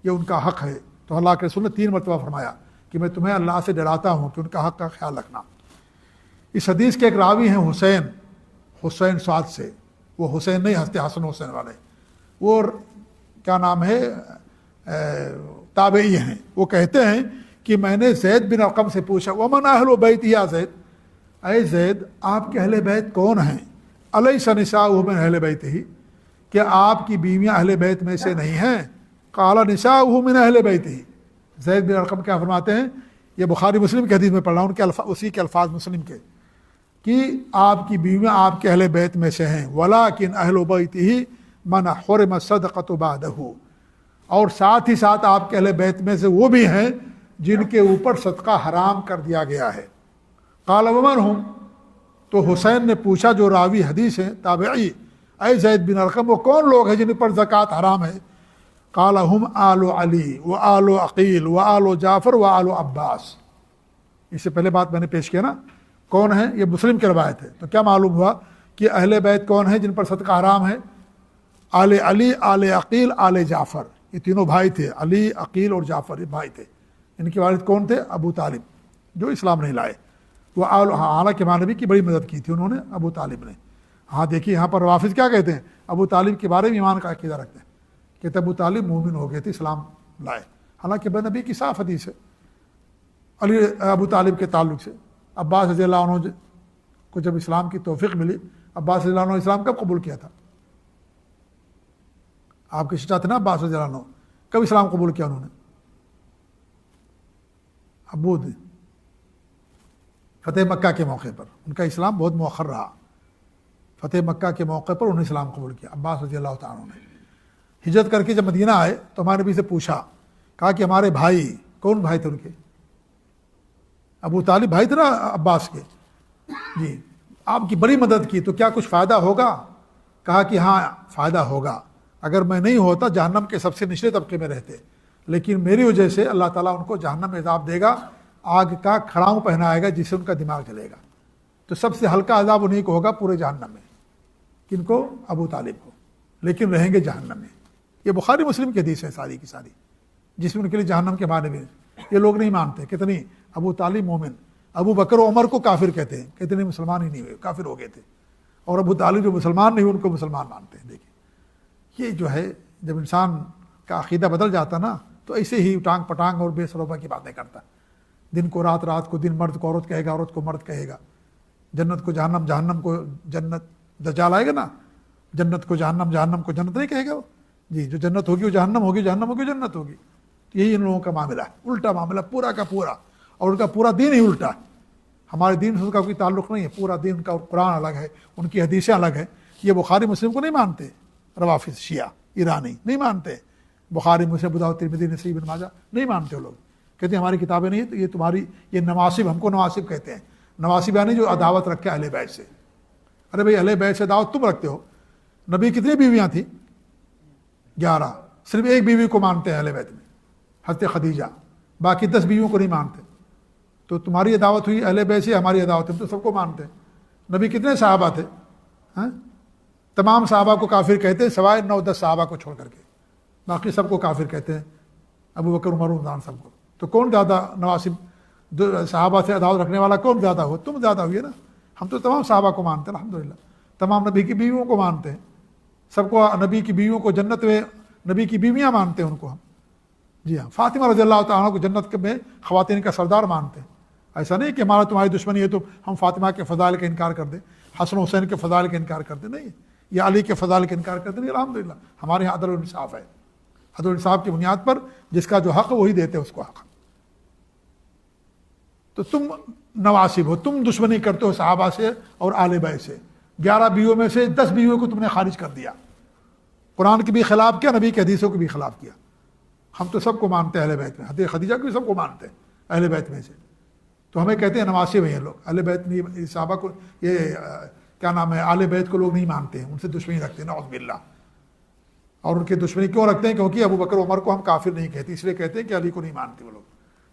یہ ان کا حق ہے۔ تو اللہ کے رسول نے 3 مرتبہ فرمایا کہ میں تمہیں اللہ سے ڈراتا ہوں کہ ان کا حق کا خیال رکھنا۔ اس حدیث کے ایک راوی ہیں حسین سعد سے، وہ حسین نہیں ہنستے حسن حسین والے، وہ کیا نام ہے تابعی ہیں، وہ کہتے ہیں کہ میں نے زید بن ارقم سے پوچھا ومن اہل بیت یا زید، اے زید آپ کے اہل بیت کون ہیں؟ الیس نساؤہ من اہل بیت ہی، کہ آپ کی بیویاں اہل بیت میں سے نہیں ہیں؟ قال نساؤہ من اہل بیت ہی۔ زید بن ارقم کیا فرماتے ہیں، یہ بخاری مسلم کی حدیث میں پڑھ رہا ہوں، ان کے اسی کے الفاظ مسلم کے، کہ آپ کی بیویاں آپ کے اہل بیت میں سے ہیں، ولیکن اہل بیت ہی من حرم صدقۃ بعدہ، اور ساتھ ہی ساتھ آپ کے اہل بیت میں سے وہ بھی ہیں جن کے اوپر صدقہ حرام کر دیا گیا ہے۔ قال ومن ہم، تو حسین نے پوچھا جو راوی حدیث ہے تابعی، اے زید بن ارقم وہ کون لوگ ہیں جن پر زکوٰۃ حرام ہے؟ قال ہم آل علی و آل عقیل و آل جعفر و آل عباس۔ اس سے پہلے بات میں نے پیش کیا نا، کون ہیں؟ یہ مسلم کی روایت ہے، تو کیا معلوم ہوا کہ اہل بیت کون ہیں جن پر صدقہ حرام ہے؟ آل علی، آل عقیل، آل جعفر، یہ تینوں بھائی تھے، علی، عقیل اور جعفر، یہ بھائی تھے۔ ان کے والد کون تھے؟ ابو طالب، جو اسلام نہیں لائے۔ وہ حالانکہ ماں نبی کی بڑی مدد کی تھی انہوں نے، ابو طالب نے۔ ہاں دیکھیے یہاں پر روافض کیا کہتے ہیں، ابو طالب کے بارے میں ایمان کا عقیدہ رکھتے ہیں، کہتے ابو طالب مومن ہو گئے تھے، اسلام لائے، حالانکہ بے نبی کی صاف حدیث ہے علی ابو طالب کے تعلق سے۔ عباس رضی اللہ عنہ کو جب اسلام کی توفیق ملی، عباس رضی اللہ عنہ اسلام کب قبول کیا تھا؟ آپ کے چچا تھے نا عباس رضی اللہ عنہ، کب اسلام قبول کیا انہوں نے؟ ابو فتح مکہ کے موقع پر، ان کا اسلام بہت مؤخر رہا، فتح مکہ کے موقع پر انہوں نے اسلام قبول کیا عباس رضی اللہ تعالیٰ عنہ نے۔ ہجرت کر کے جب مدینہ آئے تو ہمارے نبی سے پوچھا، کہا کہ ہمارے بھائی، کون بھائی تھے ان کے؟ ابو طالب بھائی تھے نا عباس کے، جی آپ کی بڑی مدد کی، تو کیا کچھ فائدہ ہوگا؟ کہا کہ ہاں فائدہ ہوگا، اگر میں نہیں ہوتا جہنم کے سب سے نچلے طبقے میں رہتے، لیکن میری وجہ سے اللہ تعالیٰ ان کو جہنم میں عذاب دے گا، آگ کا کھڑاؤں پہنائے گا جس سے ان کا دماغ جلے گا، تو سب سے ہلکا عذاب انہیں کو ہوگا پورے جہنم میں۔ کن کو؟ ابو طالب کو، لیکن رہیں گے جہنم میں۔ یہ بخاری مسلم کی حدیث ہے ساری کی ساری، جس میں ان کے لیے جہنم کے بارے میں یہ لوگ نہیں مانتے، کتنی ابو طالب مومن، ابو بکر و عمر کو کافر کہتے ہیں، کتنے مسلمان ہی نہیں ہوئے، کافر ہو گئے تھے، اور ابو طالب جو مسلمان نہیں ہوئے ان کو مسلمان مانتے ہیں۔ دیکھیں یہ جو ہے، جب انسان کا عقیدہ بدل جاتا نا تو ایسے ہی ٹانگ پٹانگ اور بے سروبہ کی باتیں کرتا، دن کو رات، رات کو دن، مرد کو عورت کہے گا، عورت کو مرد کہے گا، جنت کو جہنم، جہنم کو جنت، دجال آئے گا نا، جنت کو جہنم، جہنم کو جنت نہیں کہے گا وہ، جی جو جنت ہوگی وہ جہنم ہوگی، جہنم ہوگی جنت ہوگی۔ تو یہی ان لوگوں کا معاملہ ہے، الٹا معاملہ پورا کا پورا، اور ان کا پورا دین ہی الٹا ہے۔ ہمارے دین سے ان کا کوئی تعلق نہیں ہے، پورا دین ان کا قرآن الگ ہے، ان کی حدیثیں الگ ہیں۔ یہ بخاری مسلم کو نہیں مانتے، روافض شیعہ ایرانی نہیں مانتے، بخاری مسلم ابو داؤد ترمذی نسائی ابن ماجہ نہیں مانتے وہ لوگ، کہتے ہیں ہماری کتابیں نہیں ہیں، تو یہ تمہاری یہ نواسب، ہم کو نواسب کہتے ہیں، نواسب یعنی جو عداوت رکھے اہل بیت سے۔ ارے بھائی اہل بیت سے دعوت تم رکھتے ہو، نبی کتنی بیویاں تھیں؟ 11، صرف ایک بیوی کو مانتے ہیں اہل بیت میں، حضرت خدیجہ، باقی 10 بیویوں کو نہیں مانتے، تو تمہاری عداوت ہوئی اہل بیت سے، ہماری عداوت ہم تو سب کو مانتے ہیں۔ نبی کتنے صحابہ تھے؟ تمام صحابہ کو کافر کہتے ہیں سوائے 9-10 صحابہ کو چھوڑ کر کے، باقی سب کو کافر کہتے ہیں، ابو بکر، عمر، عثمان سب کو۔ تو کون زیادہ نواسب صحابہ سے عداوت رکھنے والا کون زیادہ ہو؟ تم زیادہ ہوئی نا، ہم تو تمام صحابہ کو مانتے ہیں الحمدللہ، تمام نبی کی بیویوں کو مانتے ہیں، سب کو نبی کی بیویوں کو جنت میں نبی کی بیویاں مانتے ہیں ان کو ہم، جی ہاں، فاطمہ رضی اللہ تعالیٰ کو جنت میں خواتین کا سردار مانتے ہیں۔ ایسا نہیں کہ ہمارا تمہاری دشمنی ہے تو ہم فاطمہ کے فضائل کا انکار کر دیں، حسن حسین کے فضائل کا انکار کر دیں، نہیں، یا علی کے فضائل کا انکار کر دیں، نہیں، الحمدللہ ہمارے یہاں عدل و انصاف ہے، عدل و انصاف کی بنیاد پر جس کا جو حق وہی دیتے اس کو حق. تو تم نواسب ہو, تم دشمنی کرتے ہو صحابہ سے اور آل بیت سے. 11 بیویوں میں سے 10 بیویوں کو تم نے خارج کر دیا, قرآن کے بھی خلاف کیا, نبی کی حدیثوں کے بھی خلاف کیا. ہم تو سب کو مانتے ہیں اہل بیت میں, حضرت خدیجہ کو بھی سب کو مانتے ہیں اہل بیت میں سے, تو ہمیں کہتے ہیں نواسب ہیں یہ لوگ. اہل بیت میں صحابہ کو, یہ کیا نام ہے, آل بیت کو لوگ نہیں مانتے ہیں, ان سے دشمنی رکھتے ہیں, نعوذ باللہ. اور ان کی دشمنی کیوں رکھتے ہیں؟ کیونکہ ابو بکر عمر کو ہم کافر نہیں کہتے, اس لیے کہتے ہیں کہ علی کو نہیں مانتے وہ لوگ.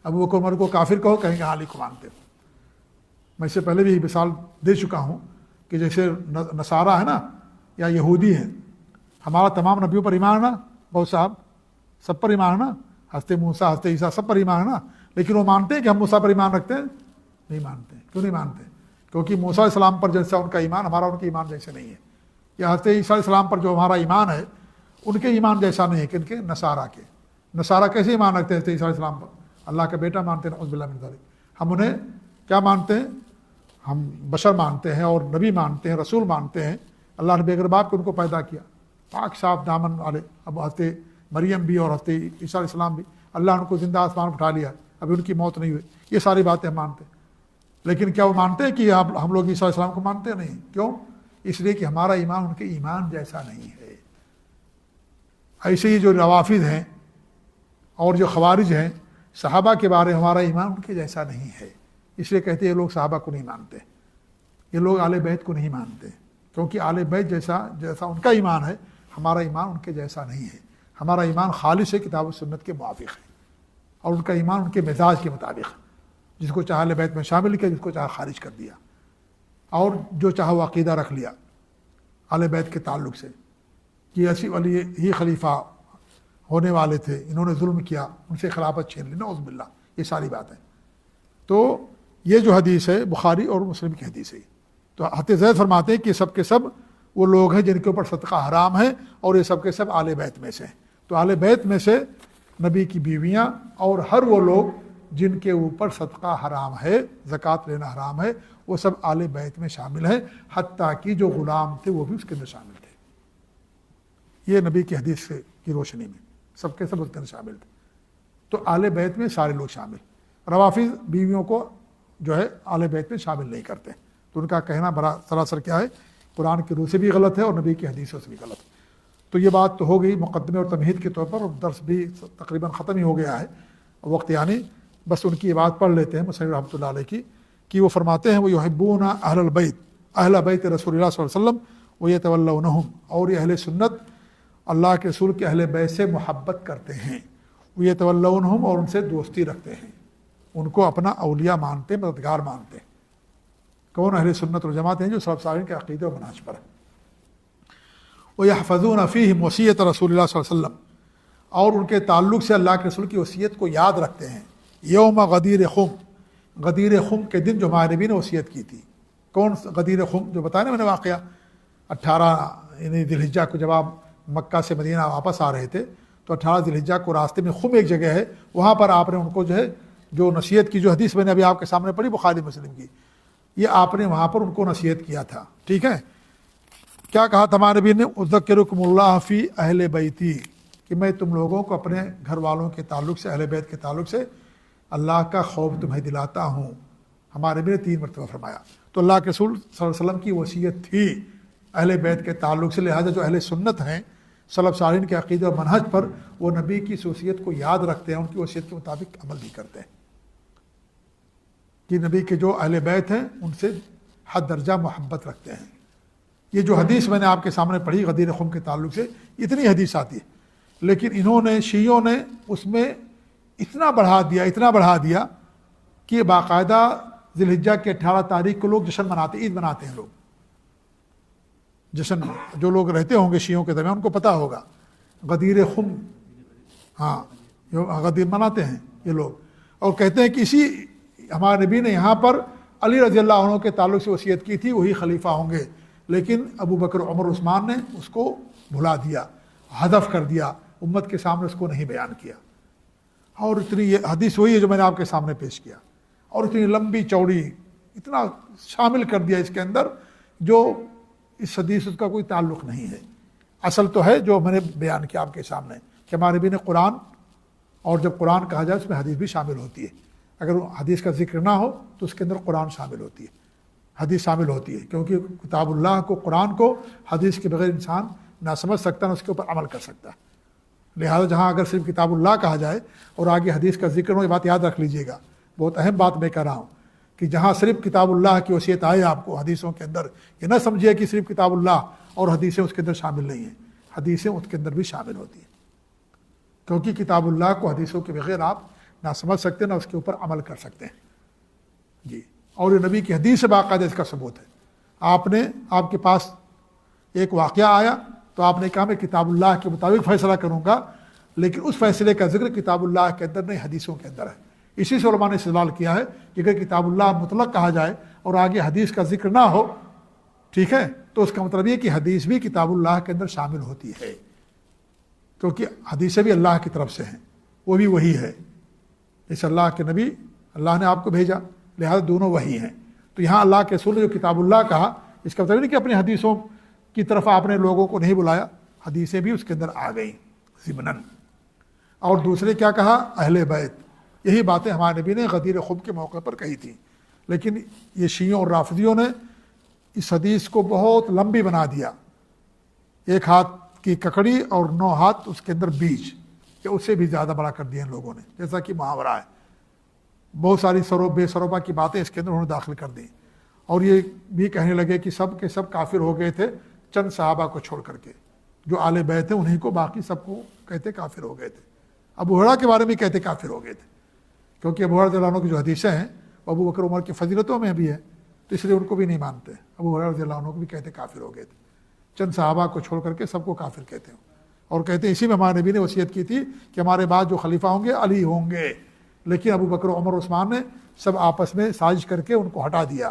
ابو بکر عمر کو کافر کہو, کہیں گے علی کو مانتے. میں اس سے پہلے بھی مثال دے چکا ہوں کہ جیسے نصارہ ہے نا یا یہودی ہیں, ہمارا تمام نبیوں پر ایمان ہے نا, بہت صاحب سب پر ایمان ہے نا, حضرت موسیٰ حضرت عیسیٰ سب پر ایمان ہے نا, لیکن وہ مانتے ہیں کہ ہم موسیٰ پر ایمان رکھتے ہیں؟ نہیں مانتے. کیوں نہیں مانتے؟ کیونکہ موسیٰ علیہ السلام پر جیسا ان کا ایمان, ہمارا ان کے ایمان جیسے نہیں ہے. یا حضرت عیسیٰ علیہ السلام پر جو ہمارا ایمان ہے ان کے ایمان جیسا نہیں ہے کہ ان کے نصارہ کے. نصارہ کیسے ایمان رکھتے ہیں حضرت عیسیٰ علیہ السلام پر؟ اللہ کا بیٹا مانتے ہیں, نعوذ باللہ من ذلک. ہم انہیں کیا مانتے ہیں؟ ہم بشر مانتے ہیں اور نبی مانتے ہیں, رسول مانتے ہیں. اللہ نے بے باپ کو ان کو پیدا کیا, پاک صاف دامن والے. اب حضرت مریم بھی اور حضرت عیسیٰ علیہ السلام بھی, اللہ نے ان کو زندہ آسمان اٹھا لیا, ابھی ان کی موت نہیں ہوئی. یہ ساری باتیں ہم مانتے ہیں. لیکن کیا وہ مانتے ہیں کہ ہم لوگ عیسیٰ علیہ السلام کو مانتے ہیں؟ نہیں. کیوں؟ اس لیے کہ ہمارا ایمان ان کے ایمان جیسا نہیں ہے. ایسے ہی جو روافض ہیں اور جو خوارج ہیں, صحابہ کے بارے میں ہمارا ایمان ان کے جیسا نہیں ہے. اس لیے کہتے ہیں یہ لوگ صحابہ کو نہیں مانتے, یہ لوگ آل بیت کو نہیں مانتے, کیونکہ آل بیت جیسا ان کا ایمان ہے, ہمارا ایمان ان کے جیسا نہیں ہے. ہمارا ایمان خالص ہے, کتاب و سنت کے موافق ہے, اور ان کا ایمان ان کے مزاج کے مطابق ہے. جس کو چاہا اہل بیت میں شامل کیا, جس کو چاہا خارج کر دیا, اور جو چاہا وہ عقیدہ رکھ لیا اہل بیت کے تعلق سے کہ ایسی ولی ہی خلیفہ ہونے والے تھے, انہوں نے ظلم کیا, ان سے خلافت چھین لی, نعوذ باللہ. یہ ساری باتیں. تو یہ جو حدیث ہے بخاری اور مسلم کی حدیث ہے. تو حضرت زید فرماتے ہیں کہ سب کے سب وہ لوگ ہیں جن کے اوپر صدقہ حرام ہے, اور یہ سب کے سب آل بیت میں سے ہیں. تو آل بیت میں سے نبی کی بیویاں اور ہر وہ لوگ جن کے اوپر صدقہ حرام ہے, زکوٰۃ لینا حرام ہے, وہ سب آل بیت میں شامل ہیں, حتیٰ کہ جو غلام تھے وہ بھی اس کے اندر شامل تھے. یہ نبی کی حدیث کی روشنی میں سب کے سب اس کے اندر شامل تھے. تو آل بیت میں سارے لوگ شامل. روافض بیویوں کو جو ہے آل بیت میں شامل نہیں کرتے, تو ان کا کہنا بڑا سراسر کیا ہے, قرآن کی روح سے بھی غلط ہے اور نبی کی حدیثوں سے بھی غلط ہے. تو یہ بات تو ہو گئی مقدمے اور تمہید کے طور پر, اور درس بھی تقریباً ختم ہی ہو گیا ہے وقت, یعنی بس ان کی یہ بات پڑھ لیتے ہیں مصنف رحمۃ اللہ علیہ کی, کہ وہ فرماتے ہیں وہ یحبون اہل البیت, اہل بیت رسول اللہ صلی اللہ علیہ وسلم, ویتولونہم, اور یہ اہل سنت اللہ کے رسول کے اہل بیت سے محبت کرتے ہیں, ویتولونہم, اور ان سے دوستی رکھتے ہیں, ان کو اپنا اولیاء مانتے ہیں, مددگار مانتے ہیں. کون؟ اہل سنت والجماعت ہیں جو سلف صالحین کے عقیدے و منہج پر ہیں. وَيَحْفَظُونَ فِيهِمْ وَصِيَّةَ رسول اللہ صلی اللہ علیہ وسلم, اور ان کے تعلق سے اللہ کے رسول کی وصیت کو یاد رکھتے ہیں. یوم غدیر خم, غدیر خم کے دن جو ہمارے نبی نے وصیت کی تھی. کون غدیر خم؟ جو بتایا نا میں نے واقعہ, 18 یعنی ذی الحجہ کو جب آپ مکہ سے مدینہ واپس آ رہے تھے, تو 18 ذی الحجہ کو راستے میں خم ایک جگہ ہے, وہاں پر آپ نے ان کو جو ہے جو نصیحت کی, جو حدیث میں نے ابھی آپ کے سامنے پڑھی بخاری مسلم کی, یہ آپ نے وہاں پر ان کو نصیحت کیا تھا. ٹھیک ہے, کیا کہا تھا ہمارے نبی نے؟ اذکرکم اللہ فی اہل بیتی, کہ میں تم لوگوں کو اپنے گھر والوں کے تعلق سے, اہل بیت کے تعلق سے اللہ کا خوف تمہیں دلاتا ہوں. ہمارے نبی نے 3 مرتبہ فرمایا. تو اللہ کے رسول صلی اللہ علیہ وسلم کی وصیت تھی اہل بیت کے تعلق سے, لہٰذا جو اہل سنت ہیں سلف صالحین کے عقیدے اور منہج پر, وہ نبی کی اس وصیت کو یاد رکھتے ہیں, ان کی وصیت کے مطابق عمل بھی کرتے ہیں, کہ نبی کے جو اہل بیت ہیں ان سے حد درجہ محبت رکھتے ہیں. یہ جو حدیث میں نے آپ کے سامنے پڑھی غدیر خم کے تعلق سے, اتنی حدیث آتی ہے, لیکن انہوں نے, شیعوں نے اس میں اتنا بڑھا دیا کہ باقاعدہ ذی الحجہ کے 18 تاریخ کو لوگ جشن مناتے, عید مناتے ہیں لوگ. جشن جو لوگ رہتے ہوں گے شیعوں کے درمیان ان کو پتہ ہوگا, غدیر خم, ہاں غدیر مناتے ہیں یہ لوگ, اور کہتے ہیں کہ اسی ہمارے نبی نے یہاں پر علی رضی اللہ عنہ کے تعلق سے وصیت کی تھی, وہی خلیفہ ہوں گے, لیکن ابو بکر عمر عثمان نے اس کو بھلا دیا, حذف کر دیا, امت کے سامنے اس کو نہیں بیان کیا. اور اتنی یہ حدیث وہی ہے جو میں نے آپ کے سامنے پیش کیا, اور اتنی لمبی چوڑی, اتنا شامل کر دیا اس کے اندر جو اس حدیث کا کوئی تعلق نہیں ہے. اصل تو ہے جو میں نے بیان کیا آپ کے سامنے, کہ کہ ہمارے نبی نے قرآن، اور جب قرآن کہا جائے اس میں حدیث بھی شامل ہوتی ہے، اگر حدیث کا ذکر نہ ہو تو اس کے اندر قرآن شامل ہوتی ہے، حدیث شامل ہوتی ہے، کیونکہ کتاب اللہ کو، قرآن کو حدیث کے بغیر انسان نہ سمجھ سکتا، نہ اس کے اوپر عمل کر سکتا ہے۔ لہٰذا جہاں اگر صرف کتاب اللہ کہا جائے اور آگے حدیث کا ذکر ہو، یہ بات یاد رکھ لیجئے گا، بہت اہم بات میں کہہ رہا ہوں، کہ جہاں صرف کتاب اللہ کی وصیت آئے آپ کو حدیثوں کے اندر، یہ نہ سمجھیے کہ صرف کتاب اللہ اور حدیثیں اس کے اندر شامل نہیں ہیں، حدیثیں اس کے اندر بھی شامل ہوتی ہیں، کیونکہ کتاب اللہ کو حدیثوں کے بغیر آپ نہ سمجھ سکتے، نہ اس کے اوپر عمل کر سکتے ہیں جی۔ اور یہ نبی کی حدیث سے باقاعدہ اس کا ثبوت ہے۔ آپ کے پاس ایک واقعہ آیا تو آپ نے کہا میں کتاب اللہ کے مطابق فیصلہ کروں گا، لیکن اس فیصلے کا ذکر کتاب اللہ کے اندر نہیں، حدیثوں کے اندر ہے۔ اسی سے علماء نے استدلال کیا ہے کہ اگر کتاب اللہ مطلق کہا جائے اور آگے حدیث کا ذکر نہ ہو، ٹھیک ہے، تو اس کا مطلب یہ کہ حدیث بھی کتاب اللہ کے اندر شامل ہوتی ہے، کیونکہ حدیثیں بھی اللہ کی طرف سے ہیں، وہ بھی وہی ہے، اس اللہ کے نبی اللہ نے آپ کو بھیجا، لہذا دونوں وہی ہیں۔ تو یہاں اللہ کے رسول نے جو کتاب اللہ کہا، اس کا مطلب نہیں کہ اپنی حدیثوں کی طرف آپ نے لوگوں کو نہیں بلایا، حدیثیں بھی اس کے اندر آ گئیں ضمناً۔ اور دوسرے کیا کہا؟ اہل بیت۔ یہی باتیں ہمارے نبی نے غدیر خم کے موقع پر کہی تھیں، لیکن یہ شیعوں اور رافضیوں نے اس حدیث کو بہت لمبی بنا دیا، ایک ہاتھ کی ککڑی اور 9 ہاتھ اس کے اندر بیج، کہ اس سے بھی زیادہ بڑا کر دیا ان لوگوں نے، جیسا کہ محاورہ ہے۔ بہت ساری بے سروبا کی باتیں اس کے اندر انہوں نے داخل کر دیں، اور یہ بھی کہنے لگے کہ سب کے سب کافر ہو گئے تھے چند صحابہ کو چھوڑ کر کے، جو آل بیت ہیں انہیں کو، باقی سب کو کہتے کافر ہو گئے تھے۔ ابو ہریرہ کے بارے میں کہتے کافر ہو گئے تھے، کیونکہ ابو ہریرہ رضی اللہ عنہ کی جو حدیثیں ہیں ابو بکر عمر کی فضیلتوں میں بھی ہے، تو اس لیے ان کو بھی نہیں مانتے۔ ابو ہریرہ رضی اللہ عنہ کو بھی کہتے کافر ہو گئے تھے، چند صحابہ کو چھوڑ کر کے سب کو کافر کہتے ہیں، اور کہتے ہیں اسی میں ہمارے نبی نے وصیت کی تھی کہ ہمارے بعد جو خلیفہ ہوں گے علی ہوں گے، لیکن ابو بکر عمر عثمان نے سب آپس میں سازش کر کے ان کو ہٹا دیا،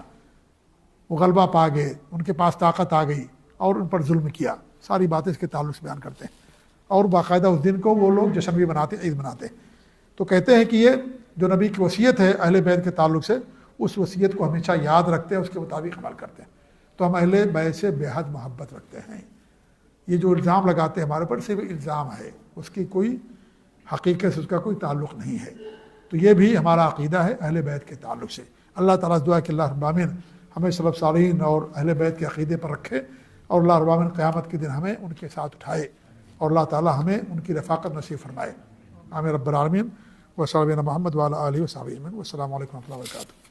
وہ غلبہ پا گئے، ان کے پاس طاقت آ گئی اور ان پر ظلم کیا۔ ساری باتیں اس کے تعلق سے بیان کرتے ہیں، اور باقاعدہ اس دن کو وہ لوگ جشن بھی مناتے، عید مناتے ہیں۔ تو کہتے ہیں کہ یہ جو نبی کی وصیت ہے اہل بیت کے تعلق سے، اس وصیت کو ہمیشہ یاد رکھتے ہیں، اس کے مطابق عمل کرتے ہیں، تو ہم اہل بیت سے بے حد محبت رکھتے ہیں۔ یہ جو الزام لگاتے ہیں ہمارے پر، صرف الزام ہے، اس کی کوئی حقیقت سے اس کا کوئی تعلق نہیں ہے۔ تو یہ بھی ہمارا عقیدہ ہے اہل بیت کے تعلق سے۔ اللہ تعالیٰ سے دعا کہ اللہ رب العالمین ہمیں سلف صالحین اور اہل بیت کے عقیدے پر رکھے، اور اللہ رب العالمین قیامت کے دن ہمیں ان کے ساتھ اٹھائے، اور اللہ تعالیٰ ہمیں ان کی رفاقت نصیب فرمائے۔ آمین رب العالمین۔ وصلی اللہ علی محمد وعلی آلہ وصحبہ اجمعین۔ والسلام علیکم ورحمۃ اللہ وبرکاتہ۔